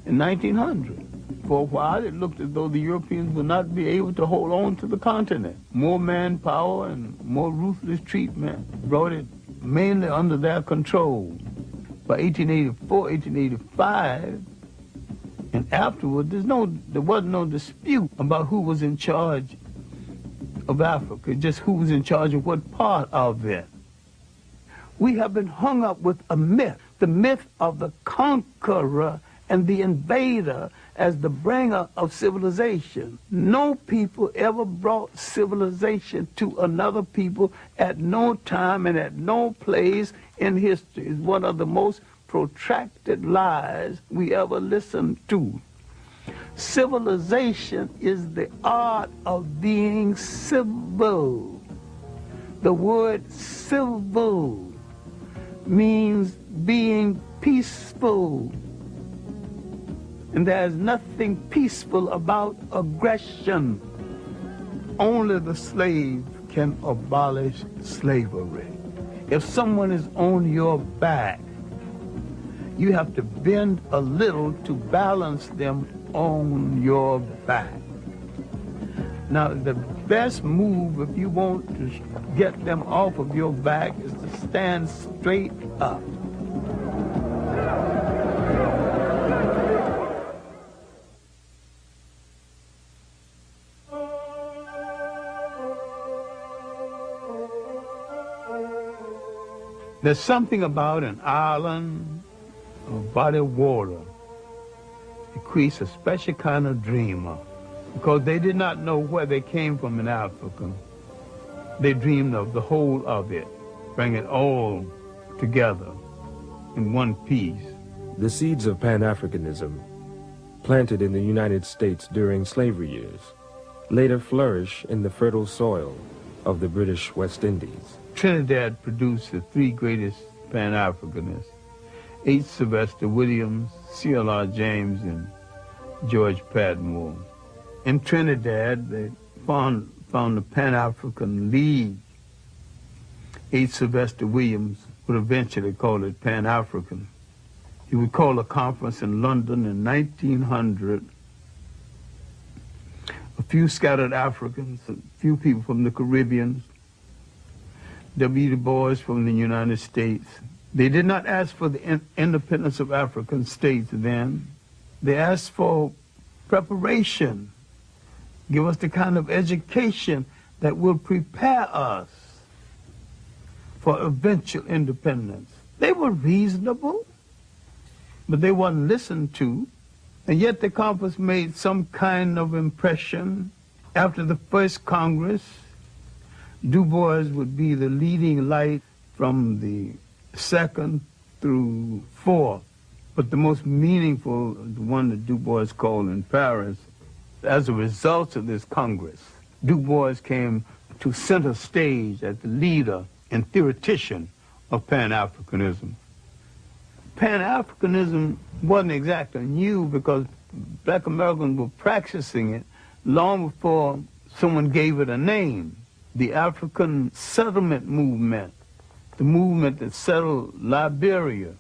in 1900. For a while, it looked as though the Europeans would not be able to hold on to the continent. More manpower and more ruthless treatment brought it mainly under their control. By 1884, 1885, and afterward, there wasn't no dispute about who was in charge of Africa, just who was in charge of what part of it. We have been hung up with a myth, the myth of the conqueror and the invader as the bringer of civilization. No people ever brought civilization to another people at no time and at no place in history. It's one of the most protracted lies we ever listened to. Civilization is the art of being civil. The word civil means being peaceful. And there's nothing peaceful about aggression. Only the slave can abolish slavery. If someone is on your back, you have to bend a little to balance them on your back. Now, the best move if you want to get them off of your back is to stand straight up. There's something about an island, a body of water, bequeaths a special kind of dreamer, because they did not know where they came from in Africa. They dreamed of the whole of it, bring it all together in one piece. The seeds of Pan-Africanism, planted in the United States during slavery years, later flourish in the fertile soil of the British West Indies. Trinidad produced the three greatest Pan-Africanists, H. Sylvester Williams, C.L.R. James, and George Padmore. In Trinidad, they found the Pan-African League. H. Sylvester Williams would eventually call it Pan-African. He would call a conference in London in 1900. A few scattered Africans, a few people from the Caribbean, W. Du Bois from the United States. They did not ask for the independence of African states then. They asked for preparation. Give us the kind of education that will prepare us for eventual independence. They were reasonable, but they weren't listened to. And yet the conference made some kind of impression. After the first Congress, Du Bois would be the leading light from the second through fourth. But the most meaningful, the one that Du Bois called in Paris, as a result of this Congress, Du Bois came to center stage as the leader and theoretician of Pan-Africanism. Pan-Africanism wasn't exactly new because black Americans were practicing it long before someone gave it a name. The African settlement movement, the movement that settled Liberia,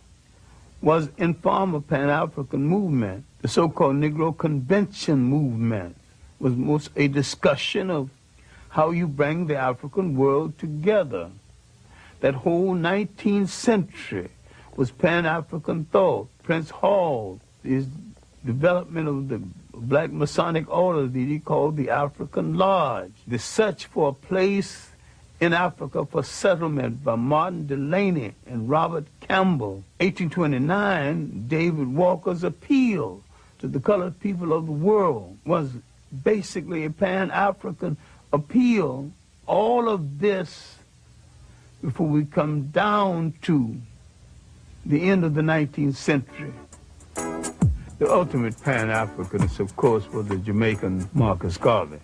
was in form of Pan-African movement. The so-called Negro Convention movement was most a discussion of how you bring the African world together. That whole 19th century was Pan-African thought. Prince Hall, his development of the black Masonic order that he called the African Lodge. The search for a place in Africa for settlement by Martin Delany and Robert Campbell. 1829, David Walker's appeal to the colored people of the world was basically a Pan-African appeal. All of this before we come down to the end of the 19th century. The ultimate Pan-Africanist, of course, was the Jamaican Marcus Garvey.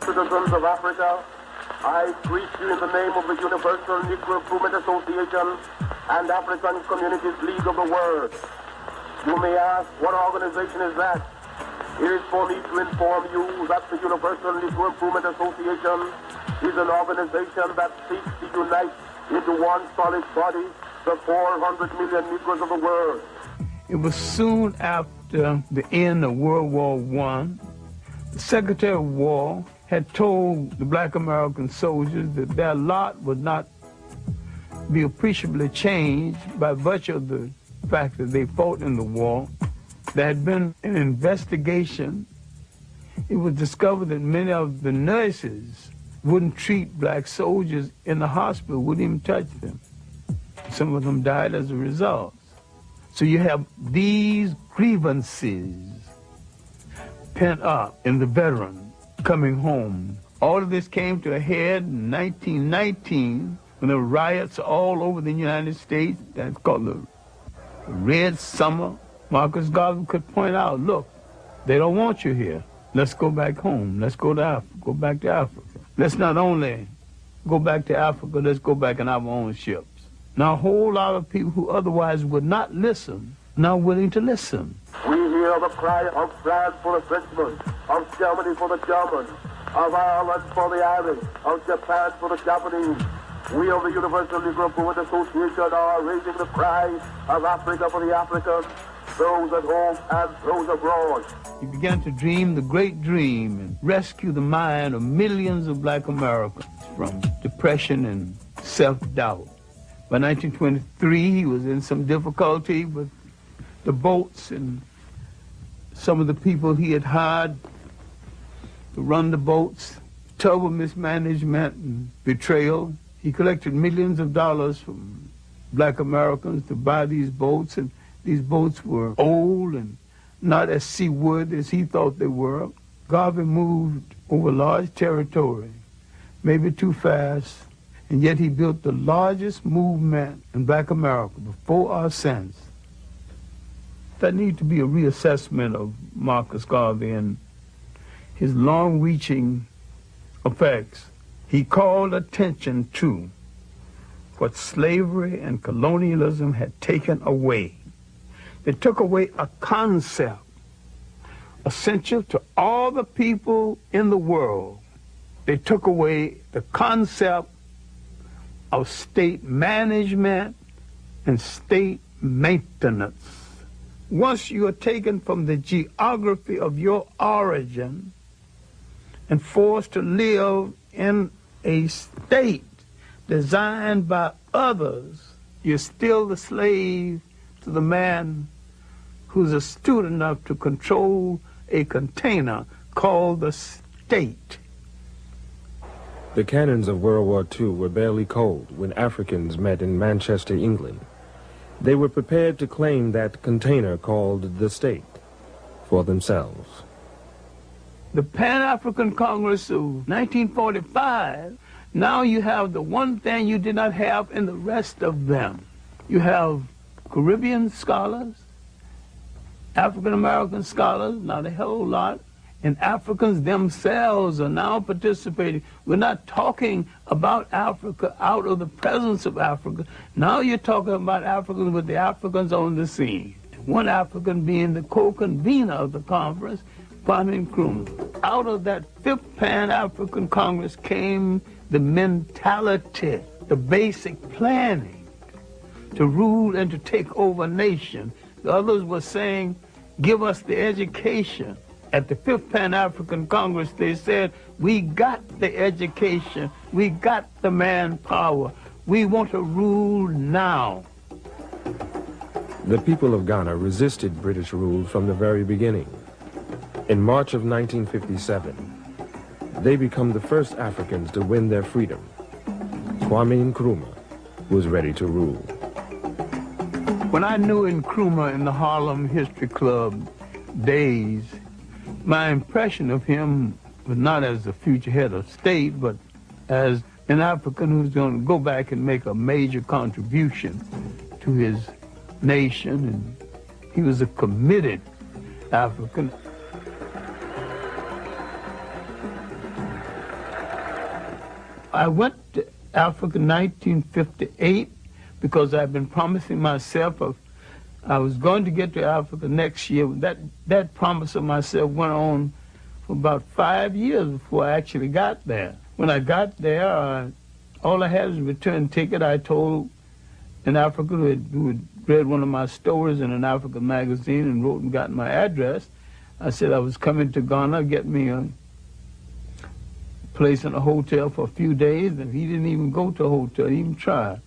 Citizens of Africa, I greet you in the name of the Universal Negro Improvement Association and African Communities League of the World. You may ask, what organization is that? It is for me to inform you that the Universal Negro Improvement Association is an organization that seeks to unite into one solid body the 400 million Negroes of the world. It was soon after the end of World War I. The Secretary of War had told the black American soldiers that their lot would not be appreciably changed by virtue of the fact that they fought in the war. There had been an investigation. It was discovered that many of the nurses wouldn't treat black soldiers in the hospital, wouldn't even touch them. Some of them died as a result. So you have these grievances pent up in the veteran coming home. All of this came to a head in 1919 when there were riots all over the United States. That's called the Red Summer. Marcus Garvey could point out, look, they don't want you here. Let's go back home. Let's go to Africa. Go back to Africa. Let's not only go back to Africa, let's go back in our own ships. Now, a whole lot of people who otherwise would not listen, now willing to listen. We hear the cry of France for the Frenchmen, of Germany for the Germans, of Ireland for the Irish, of Japan for the Japanese. We of the Universal Negro Improvement Association are raising the cry of Africa for the Africans, those at home and those abroad. He began to dream the great dream and rescue the mind of millions of black Americans from depression and self-doubt. By 1923, he was in some difficulty with the boats and some of the people he had hired to run the boats. Terrible mismanagement and betrayal. He collected millions of dollars from black Americans to buy these boats, and these boats were old and not as seaworthy as he thought they were. Garvey moved over large territory, maybe too fast, and yet he built the largest movement in Black America before or since. There needs to be a reassessment of Marcus Garvey and his long-reaching effects. He called attention to what slavery and colonialism had taken away. They took away a concept essential to all the people in the world. They took away the concept of state management and state maintenance. Once you are taken from the geography of your origin and forced to live in a state designed by others, you're still the slave to the man who's astute enough to control a container called the state. The cannons of World War II were barely cold when Africans met in Manchester, England. They were prepared to claim that container called the state for themselves. The Pan-African Congress of 1945, now you have the one thing you did not have in the rest of them. You have Caribbean scholars, African-American scholars, not a whole lot, and Africans themselves are now participating. We're not talking about Africa out of the presence of Africa. Now you're talking about Africans with the Africans on the scene. One African being the co-convener of the conference, Kwame Nkrumah. Out of that fifth Pan-African Congress came the mentality, the basic planning to rule and to take over a nation. The others were saying, give us the education. At the fifth Pan-African Congress, they said, we got the education, we got the manpower, we want to rule now. The people of Ghana resisted British rule from the very beginning. In March of 1957, they become the first Africans to win their freedom. Kwame Nkrumah was ready to rule. When I knew Nkrumah in the Harlem History Club days, my impression of him was not as the future head of state, but as an African who's going to go back and make a major contribution to his nation, and he was a committed African. I went to Africa in 1958 because I've been promising myself I was going to get to Africa next year. That promise of myself went on for about 5 years before I actually got there. When I got there, all I had was a return ticket. I told an African who had read one of my stories in an African magazine and wrote and got my address. I said I was coming to Ghana, get me a place in a hotel for a few days, and he didn't even go to a hotel, he didn't even try.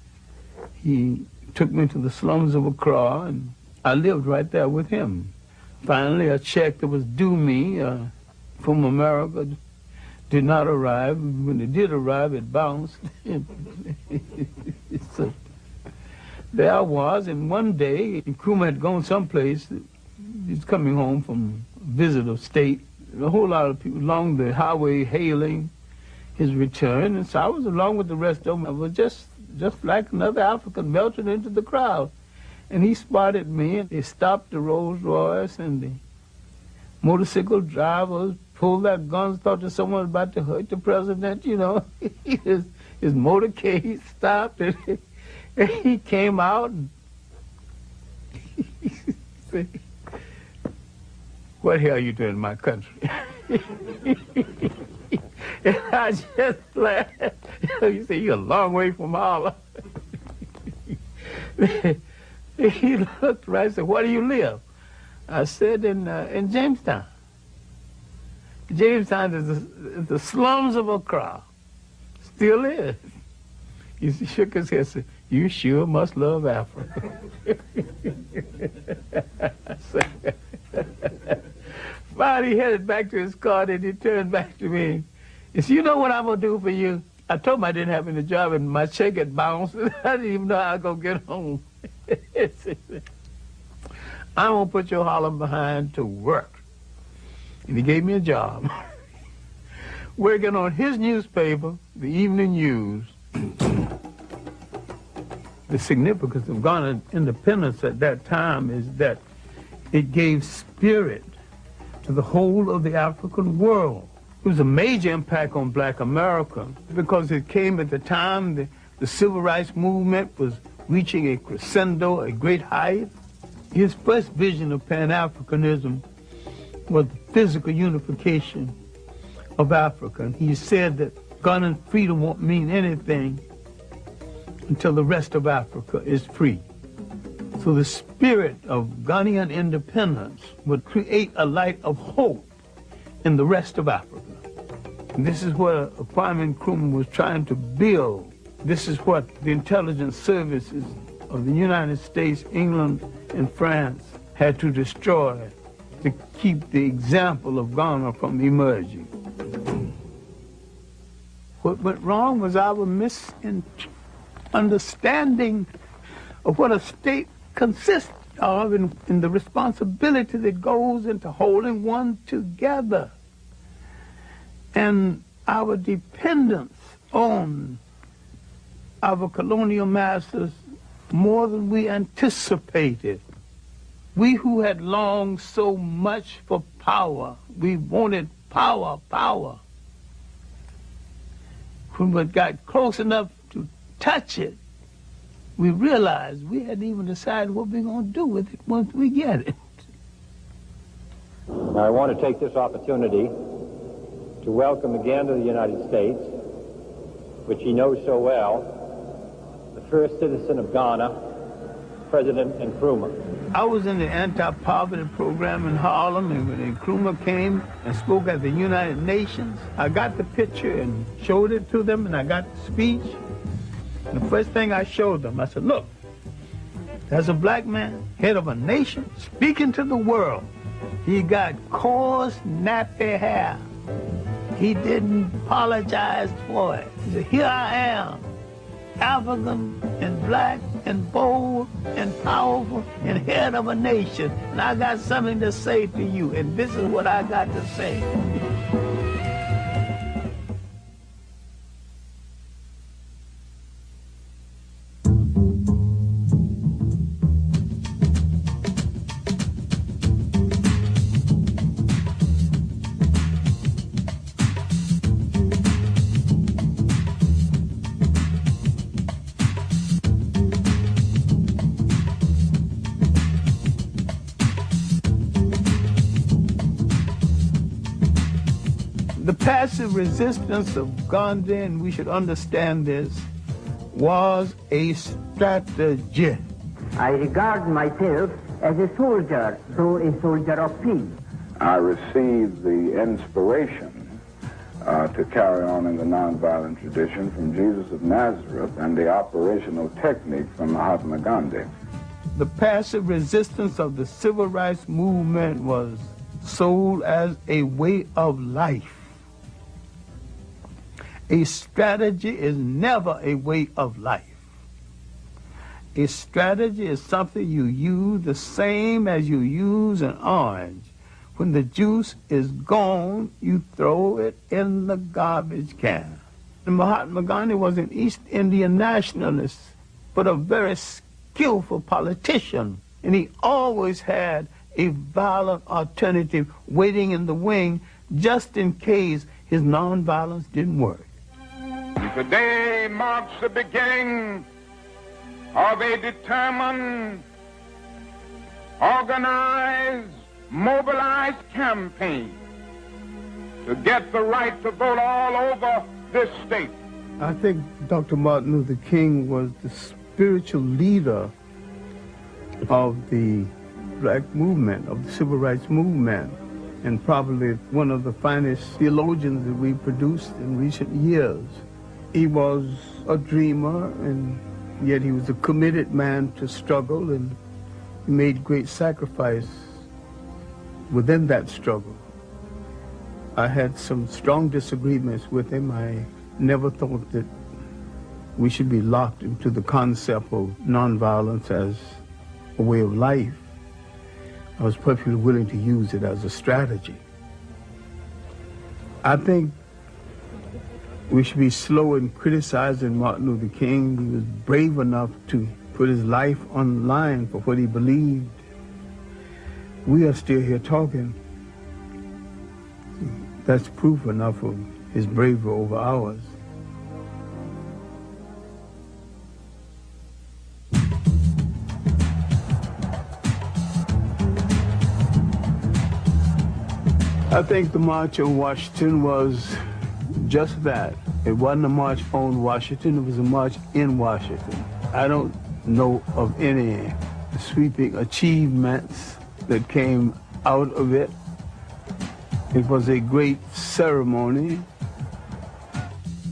He took me to the slums of Accra, and I lived right there with him. Finally, a check that was due me from America did not arrive. When it did arrive, it bounced. So there I was, and one day, Nkrumah had gone someplace. He's coming home from a visit of state. A whole lot of people along the highway hailing his return, and so I was along with the rest of them. I was just like another African melted into the crowd. And he spotted me, and they stopped the Rolls Royce, and the motorcycle drivers pulled their guns, thought that someone was about to hurt the president, you know. his motorcade stopped, and he came out, and he said, what the hell are you doing in my country? And I just laughed. You say, you're a long way from Harlem. He looked right and said, where do you live? I said, in Jamestown. Jamestown is the slums of Accra. Still is. He shook his head and said, you sure must love Africa. Finally, he headed back to his car, and he turned back to me. He said, you know what I'm going to do for you? I told him I didn't have any job, and my check had bounced. I didn't even know how I was going to get home. I'm going to put your Harlem behind to work. And he gave me a job. Working on his newspaper, the Evening News. The significance of Ghana's independence at that time is that it gave spirit to the whole of the African world. It was a major impact on black America because it came at the time the civil rights movement was reaching a crescendo, a great height. His first vision of Pan-Africanism was the physical unification of Africa. And he said that Ghanaian freedom won't mean anything until the rest of Africa is free. So the spirit of Ghanaian independence would create a light of hope in the rest of Africa. And this is what Kwame Nkrumah was trying to build. This is what the intelligence services of the United States, England, and France had to destroy to keep the example of Ghana from emerging. What went wrong was our misunderstanding of what a state consists of and the responsibility that goes into holding one together. And our dependence on our colonial masters more than we anticipated. We who had longed so much for power, we wanted power. When we got close enough to touch it, we realized we hadn't even decided what we're going to do with it once we get it. I want to take this opportunity to welcome again to the United States, which he knows so well, the first citizen of Ghana, President Nkrumah. I was in the anti-poverty program in Harlem, and when Nkrumah came and spoke at the United Nations, I got the picture and showed it to them, and I got the speech. And the first thing I showed them, I said, look, there's a black man, head of a nation, speaking to the world. He got coarse, nappy hair. He didn't apologize for it. He said, here I am, African and black and bold and powerful and head of a nation, and I got something to say to you, and this is what I got to say. The passive resistance of Gandhi, and we should understand this, was a strategy. I regard myself as a soldier, though a soldier of peace. I received the inspiration to carry on in the nonviolent tradition from Jesus of Nazareth and the operational technique from Mahatma Gandhi. The passive resistance of the civil rights movement was sold as a way of life. A strategy is never a way of life. A strategy is something you use the same as you use an orange. When the juice is gone, you throw it in the garbage can. And Mahatma Gandhi was an East Indian nationalist, but a very skillful politician. And he always had a violent alternative waiting in the wing just in case his nonviolence didn't work. Today marks the beginning of a determined, organized, mobilized campaign to get the right to vote all over this state. I think Dr. Martin Luther King was the spiritual leader of the black movement, of the civil rights movement, and probably one of the finest theologians that we produced in recent years. He was a dreamer, and yet he was a committed man to struggle, and he made great sacrifice within that struggle. I had some strong disagreements with him. I never thought that we should be locked into the concept of nonviolence as a way of life. I was perfectly willing to use it as a strategy. I think we should be slow in criticizing Martin Luther King. He was brave enough to put his life on the line for what he believed. We are still here talking. That's proof enough of his bravery over ours. I think the March on Washington was just that. It wasn't a march on Washington, it was a march in Washington. I don't know of any sweeping achievements that came out of it. It was a great ceremony.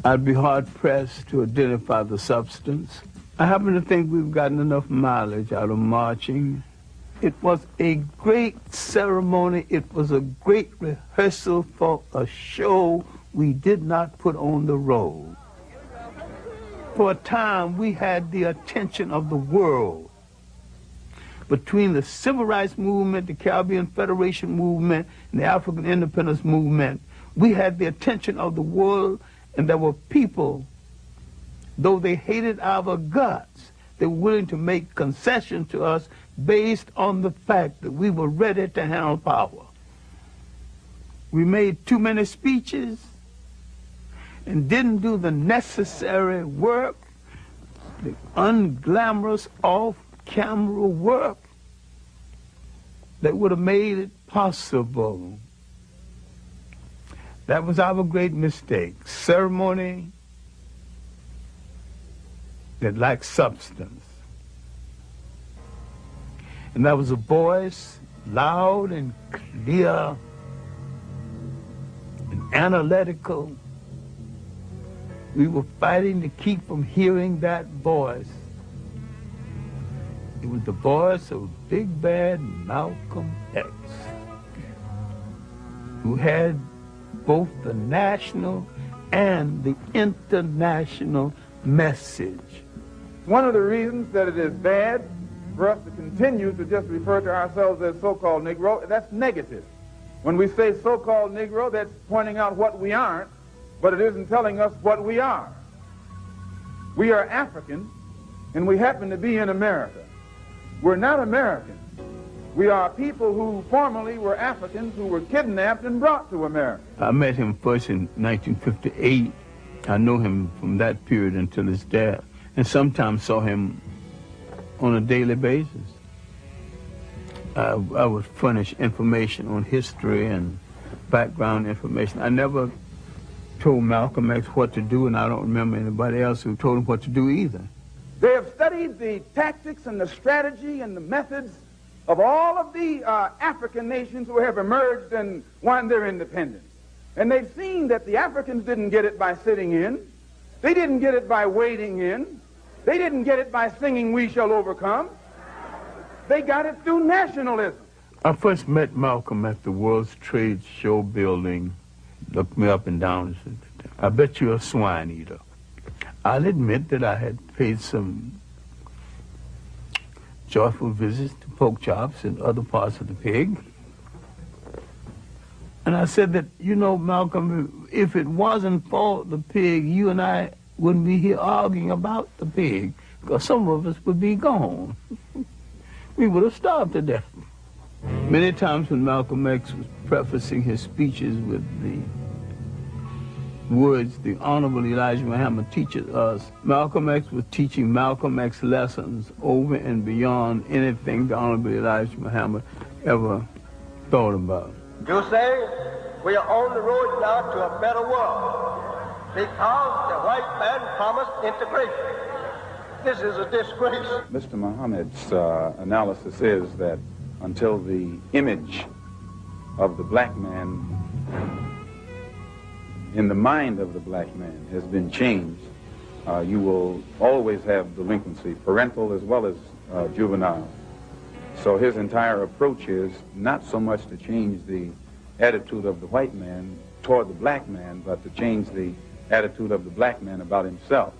I'd be hard-pressed to identify the substance. I happen to think we've gotten enough mileage out of marching. It was a great ceremony. It was a great rehearsal for a show we did not put on the road. For a time, we had the attention of the world. Between the Civil Rights Movement, the Caribbean Federation Movement, and the African Independence Movement, we had the attention of the world, and there were people, though they hated our guts, they were willing to make concessions to us based on the fact that we were ready to handle power. We made too many speeches and didn't do the necessary work, the unglamorous off-camera work that would have made it possible. That was our great mistake. Ceremony that lacked substance. And that was a voice, loud and clear and analytical. We were fighting to keep from hearing that voice. It was the voice of Big Bad Malcolm X, who had both the national and the international message. One of the reasons that it is bad for us to continue to just refer to ourselves as so-called Negro, that's negative. When we say so-called Negro, that's pointing out what we aren't, but it isn't telling us what we are. We are African, and we happen to be in America. We're not Americans. We are people who formerly were Africans who were kidnapped and brought to America. I met him first in 1958. I know him from that period until his death, and sometimes saw him on a daily basis. I would furnish information on history and background information. I never told Malcolm X what to do, and I don't remember anybody else who told him what to do either. They have studied the tactics and the strategy and the methods of all of the African nations who have emerged and won their independence. And they've seen that the Africans didn't get it by sitting in. They didn't get it by waiting in. They didn't get it by singing "We Shall Overcome." They got it through nationalism. I first met Malcolm at the World Trade Show building. Looked me up and down and said, "I bet you're a swine eater." I'll admit that I had paid some joyful visits to pork chops and other parts of the pig. And I said that, you know, Malcolm, if it wasn't for the pig, you and I wouldn't be here arguing about the pig, because some of us would be gone. We would have starved to death. Many times when Malcolm X was prefacing his speeches with the words, "The Honorable Elijah Muhammad teaches us," Malcolm X was teaching Malcolm X lessons over and beyond anything the Honorable Elijah Muhammad ever thought about. You say we are on the road now to a better world because the white man promised integration. This is a disgrace. Mr. Muhammad's analysis is that until the image of the black man in the mind of the black man has been changed, you will always have delinquency, parental as well as juvenile. So his entire approach is not so much to change the attitude of the white man toward the black man, but to change the attitude of the black man about himself.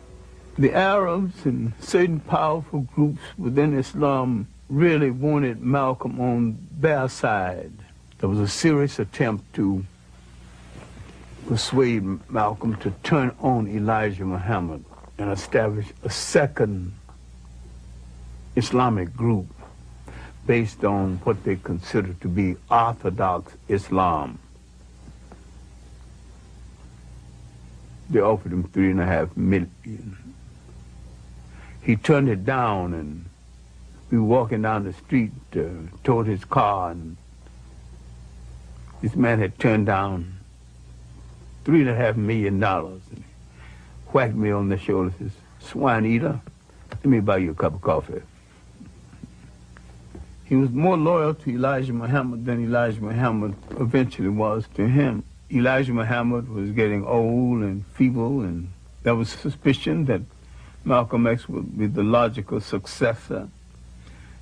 The Arabs and certain powerful groups within Islam really wanted Malcolm on Bearside, there was a serious attempt to persuade Malcolm to turn on Elijah Muhammad and establish a second Islamic group based on what they considered to be Orthodox Islam. They offered him $3.5 million. He turned it down, and we were walking down the street toward his car, and this man had turned down $3.5 million. And he whacked me on the shoulder and says, "Swine eater, let me buy you a cup of coffee." He was more loyal to Elijah Muhammad than Elijah Muhammad eventually was to him. Elijah Muhammad was getting old and feeble, and there was suspicion that Malcolm X would be the logical successor.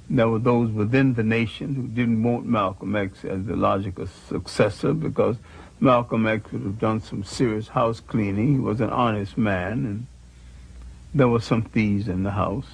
There were those within the nation who didn't want Malcolm X as the logical successor because Malcolm X would have done some serious house cleaning. He was an honest man, and there were some thieves in the house.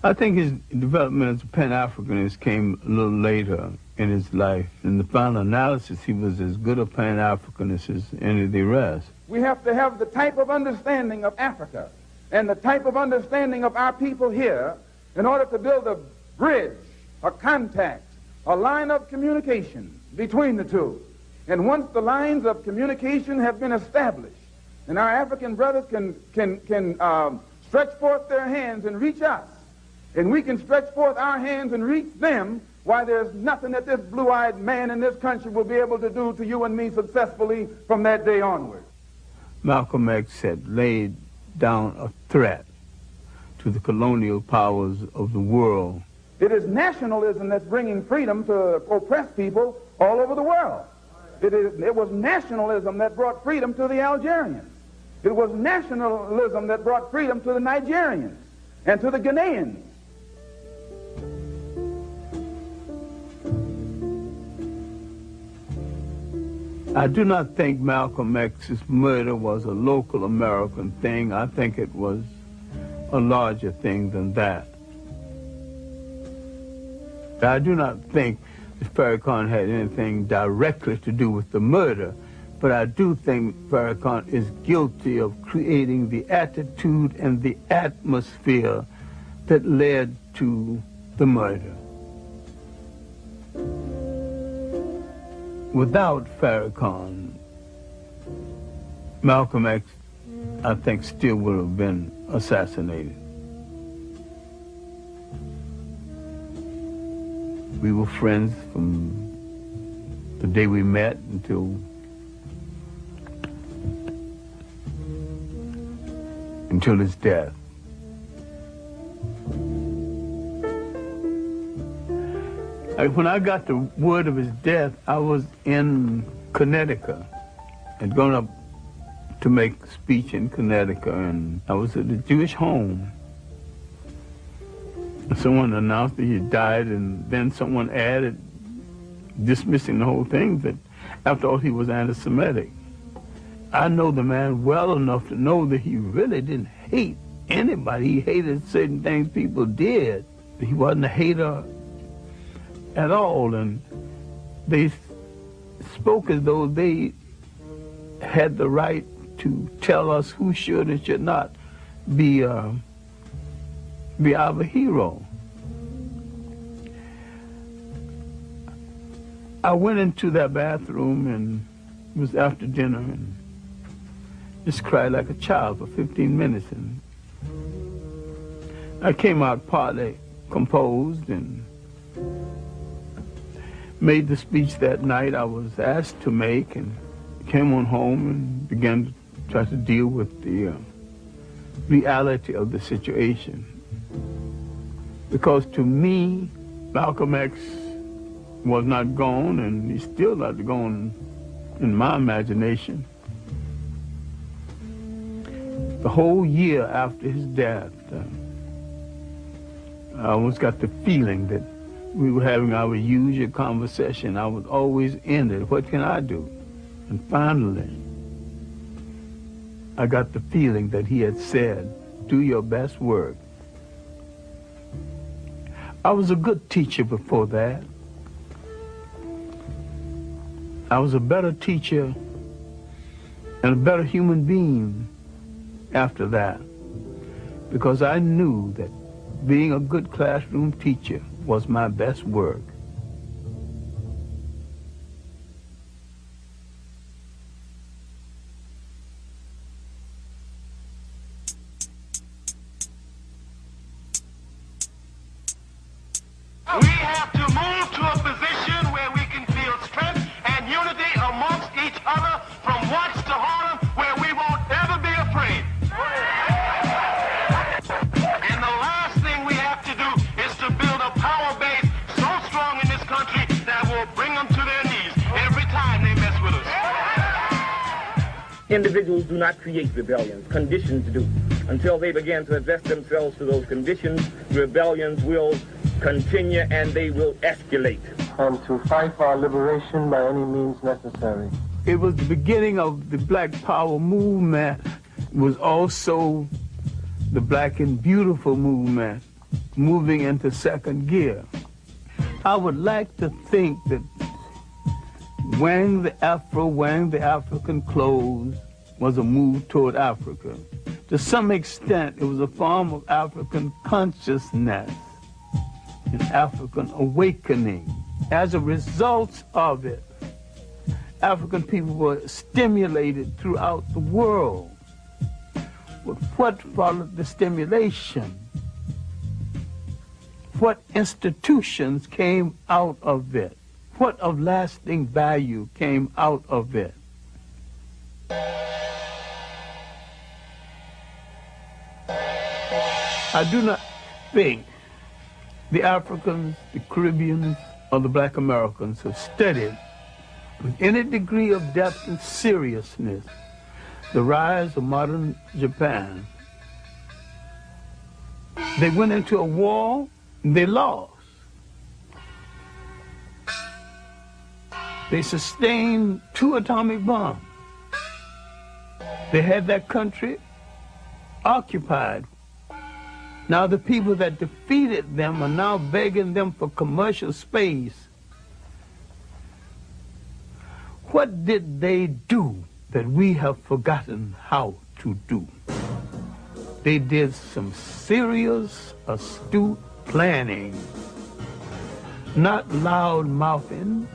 I think his development as a Pan-Africanist came a little later in his life. In the final analysis, he was as good a Pan-Africanist as any of the rest. We have to have the type of understanding of Africa and the type of understanding of our people here in order to build a bridge, a contact, a line of communication between the two. And once the lines of communication have been established, and our African brothers can stretch forth their hands and reach us, and we can stretch forth our hands and reach them, why, there's nothing that this blue-eyed man in this country will be able to do to you and me successfully from that day onward. Malcolm X had laid down a threat to the colonial powers of the world. It is nationalism that's bringing freedom to oppressed people all over the world. It was nationalism that brought freedom to the Algerians. It was nationalism that brought freedom to the Nigerians and to the Ghanaians. I do not think Malcolm X's murder was a local American thing. I think it was a larger thing than that. I do not think that Farrakhan had anything directly to do with the murder, but I do think Farrakhan is guilty of creating the attitude and the atmosphere that led to the murder. Without Farrakhan, Malcolm X, I think, still would have been assassinated. We were friends from the day we met until his death. When I got the word of his death, I was in Connecticut. I'd gone up to make a speech in Connecticut, and I was at a Jewish home. Someone announced that he died, and then someone added, dismissing the whole thing, that after all, he was anti-Semitic. I know the man well enough to know that he really didn't hate anybody. He hated certain things people did. He wasn't a hater at all, and they spoke as though they had the right to tell us who should and should not be our hero. I went into that bathroom, and it was after dinner, and just cried like a child for 15 minutes, and I came out partly composed and made the speech that night I was asked to make, and came on home and began to try to deal with the reality of the situation. Because to me, Malcolm X was not gone, and he's still not gone in my imagination. The whole year after his death, I almost got the feeling that we were having our usual conversation. I was always in it. What can I do? And finally, I got the feeling that he had said, do your best work. I was a good teacher before that. I was a better teacher and a better human being after that, because I knew that being a good classroom teacher was my best work. We have to move to a position where we can feel strength and unity amongst each other from Watts to Harlem, where we won't ever be afraid. And the last thing we have to do is to build a power base so strong in this country that will bring them to their knees every time they mess with us. Individuals do not create rebellions, conditions do. Until they begin to adjust themselves to those conditions, rebellions will continue and they will escalate. And to fight for our liberation by any means necessary. It was the beginning of the Black Power movement. It was also the Black and Beautiful movement, moving into second gear. I would like to think that wearing the afro, wearing the African clothes was a move toward Africa. To some extent, it was a form of African consciousness, an African awakening. As a result of it, African people were stimulated throughout the world. But what followed the stimulation? What institutions came out of it? What of lasting value came out of it? I do not think the Africans, the Caribbeans, or the Black Americans have studied with any degree of depth and seriousness the rise of modern Japan. They went into a war and they lost. They sustained 2 atomic bombs. They had that country occupied. Now the people that defeated them are now begging them for commercial space. What did they do that we have forgotten how to do? They did some serious, astute planning, not loud mouthing,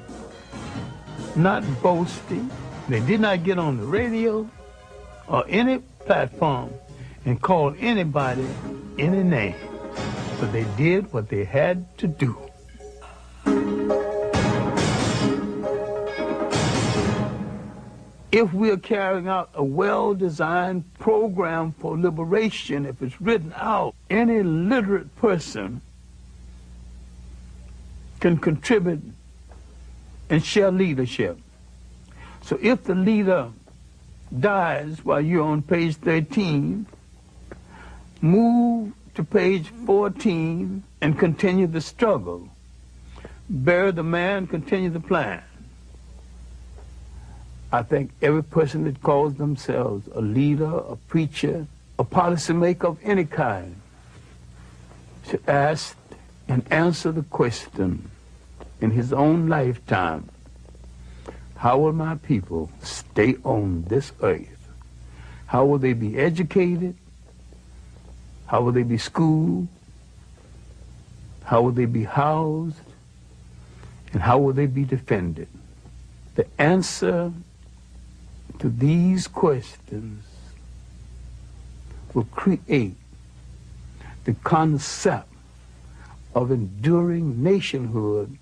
not boasting. They did not get on the radio or any platform and call anybody any name, but they did what they had to do. If we're carrying out a well-designed program for liberation, if it's written out, any literate person can contribute and share leadership. So if the leader dies while you're on page 13, move to page 14 and continue the struggle. Bury the man, continue the plan. I think every person that calls themselves a leader, a preacher, a policymaker of any kind should ask and answer the question in his own lifetime: how will my people stay on this earth? How will they be educated? How will they be schooled? How will they be housed? And how will they be defended? The answer to these questions will create the concept of enduring nationhood,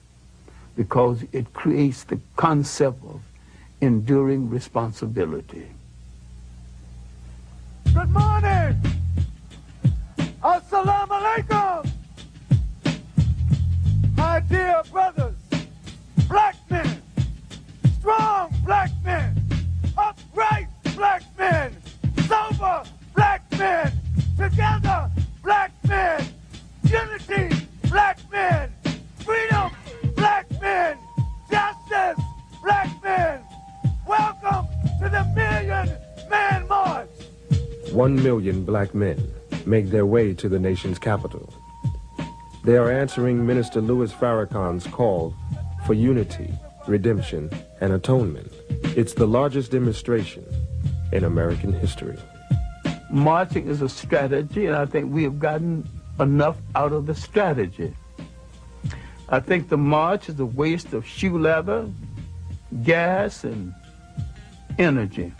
because it creates the concept of enduring responsibility. Good morning! Assalamu alaikum! My dear brothers, black men, strong black men, upright black men, sober black men, together black men, unity black men, freedom black men, justice black men. Welcome to the Million Man March. 1 million black men make their way to the nation's capital. They are answering Minister Louis Farrakhan's call for unity, redemption, and atonement. It's the largest demonstration in American history. Marching is a strategy, and I think we have gotten enough out of the strategy. I think the march is a waste of shoe leather, gas, and energy.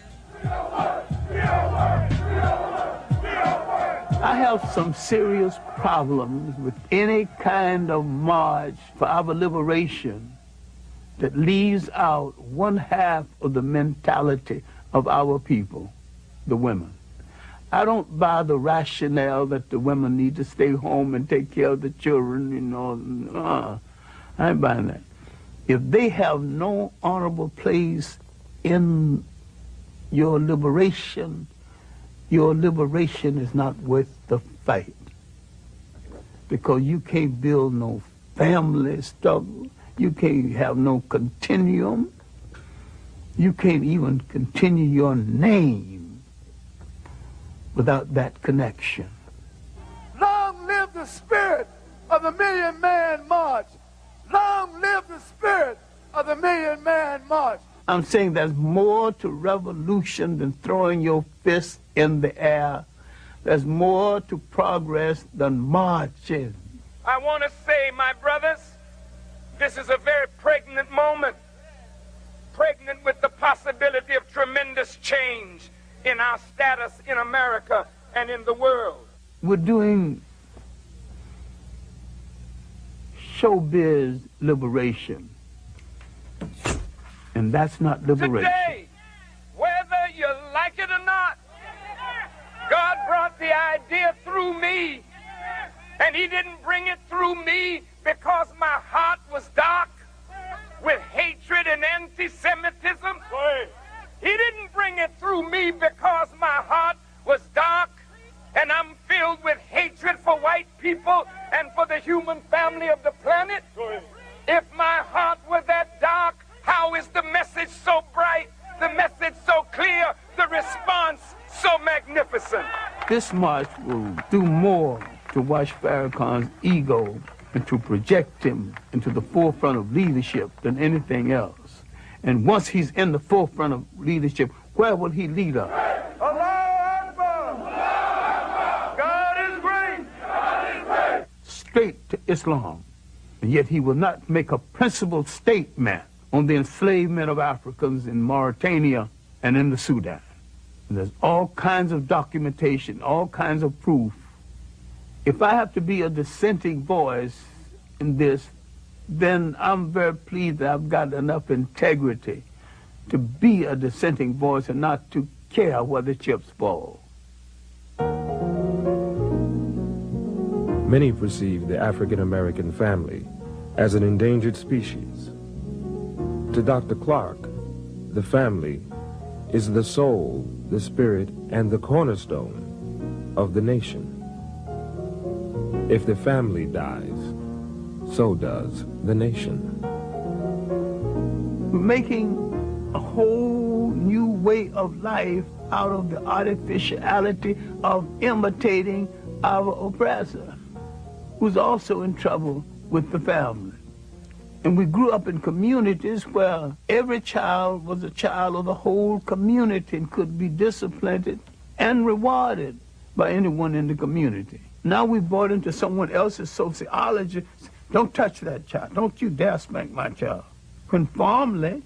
I have some serious problems with any kind of march for our liberation that leaves out one half of the mentality of our people, the women. I don't buy the rationale that the women need to stay home and take care of the children, you know. I ain't buying that. If they have no honorable place in your liberation is not worth the fight. Because you can't build no family struggle. You can't have no continuum. You can't even continue your name without that connection. Long live the spirit of the Million Man March. Long live the spirit of the Million Man March. I'm saying there's more to revolution than throwing your fist in the air. There's more to progress than marching. I want to say, my brothers, this is a very pregnant moment. Pregnant with the possibility of tremendous change in our status in America and in the world. We're doing showbiz liberation. And that's not liberation. Today, whether you like it or not, God brought the idea through me. And he didn't bring it through me because my heart was dark with hatred and anti-Semitism. He didn't bring it through me because my heart was dark and I'm filled with hatred for white people and for the human family of the planet. If my heart were that dark, how is the message so bright, the message so clear, the response so magnificent? This march will do more to wash Farrakhan's ego and to project him into the forefront of leadership than anything else. And once he's in the forefront of leadership, where will he lead us? God is great. God is great. Straight to Islam. And yet he will not make a principled statement on the enslavement of Africans in Mauritania and in the Sudan. And there's all kinds of documentation, all kinds of proof. If I have to be a dissenting voice in this, then I'm very pleased that I've got enough integrity to be a dissenting voice and not to care where the chips fall. Many perceive the African-American family as an endangered species. To Dr. Clarke, the family is the soul, the spirit, and the cornerstone of the nation. If the family dies, so does the nation. We're making a whole new way of life out of the artificiality of imitating our oppressor, who's also in trouble with the family. And we grew up in communities where every child was a child of the whole community and could be disciplined and rewarded by anyone in the community. Now we bought into someone else's sociology. Don't touch that child. Don't you dare spank my child. When formerly,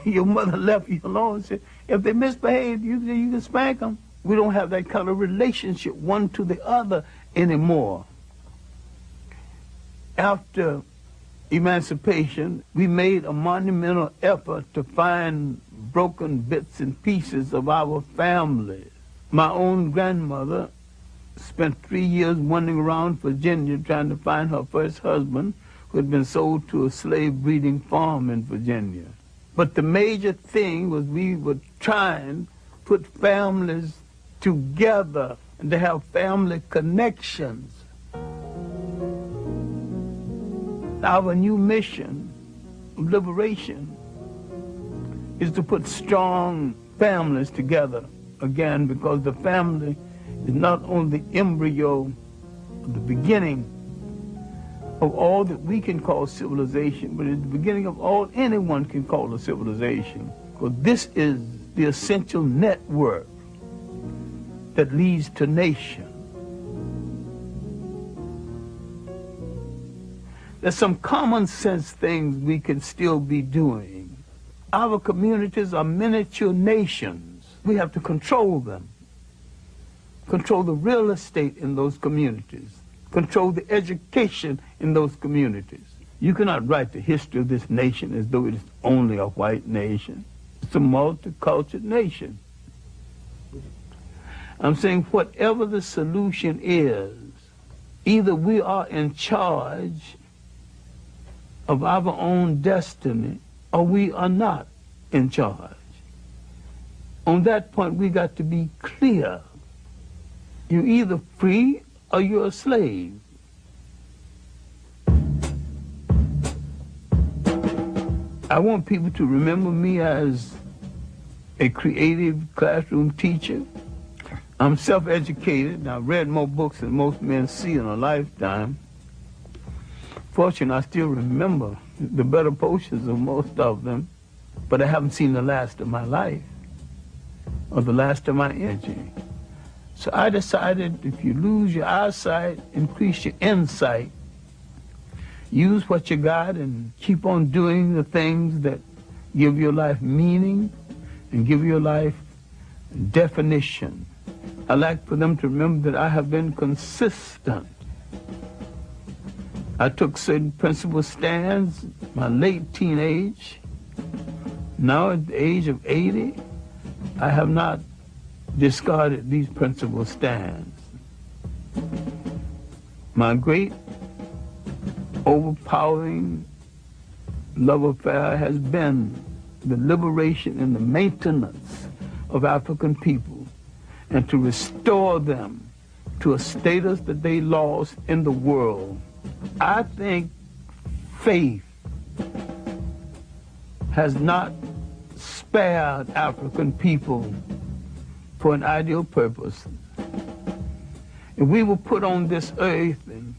your mother left you alone and said, if they misbehave, you can spank them. We don't have that kind of relationship one to the other anymore. After emancipation, we made a monumental effort to find broken bits and pieces of our families. My own grandmother spent 3 years wandering around Virginia trying to find her first husband, who had been sold to a slave breeding farm in Virginia. But the major thing was we were trying to put families together and to have family connections. Our new mission of liberation is to put strong families together again, because the family is not only the embryo of the beginning of all that we can call civilization, but it's the beginning of all anyone can call a civilization. Because this is the essential network that leads to nation. There's some common sense things we can still be doing. Our communities are miniature nations. We have to control them. Control the real estate in those communities. Control the education in those communities. You cannot write the history of this nation as though it is only a white nation. It's a multicultural nation. I'm saying whatever the solution is, either we are in charge of our own destiny or we are not in charge. On that point, we got to be clear. You're either free or you're a slave. I want people to remember me as a creative classroom teacher. I'm self-educated. I've read more books than most men see in a lifetime. Fortunately, I still remember the better portions of most of them, but I haven't seen the last of my life or the last of my energy. So I decided if you lose your eyesight, increase your insight. Use what you got and keep on doing the things that give your life meaning and give your life definition. I like for them to remember that I have been consistent. I took certain principle stands in my late teenage. Now at the age of 80, I have not discarded these principle stands. My great overpowering love affair has been the liberation and the maintenance of African people and to restore them to a status that they lost in the world. I think faith has not spared African people for an ideal purpose. If we were put on this earth and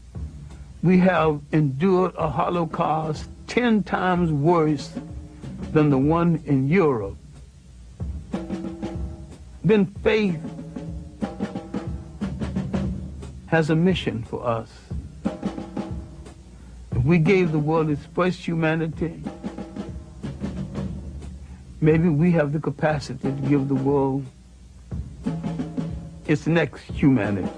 we have endured a Holocaust 10 times worse than the one in Europe, then faith has a mission for us. If we gave the world its first humanity, maybe we have the capacity to give the world its next humanity.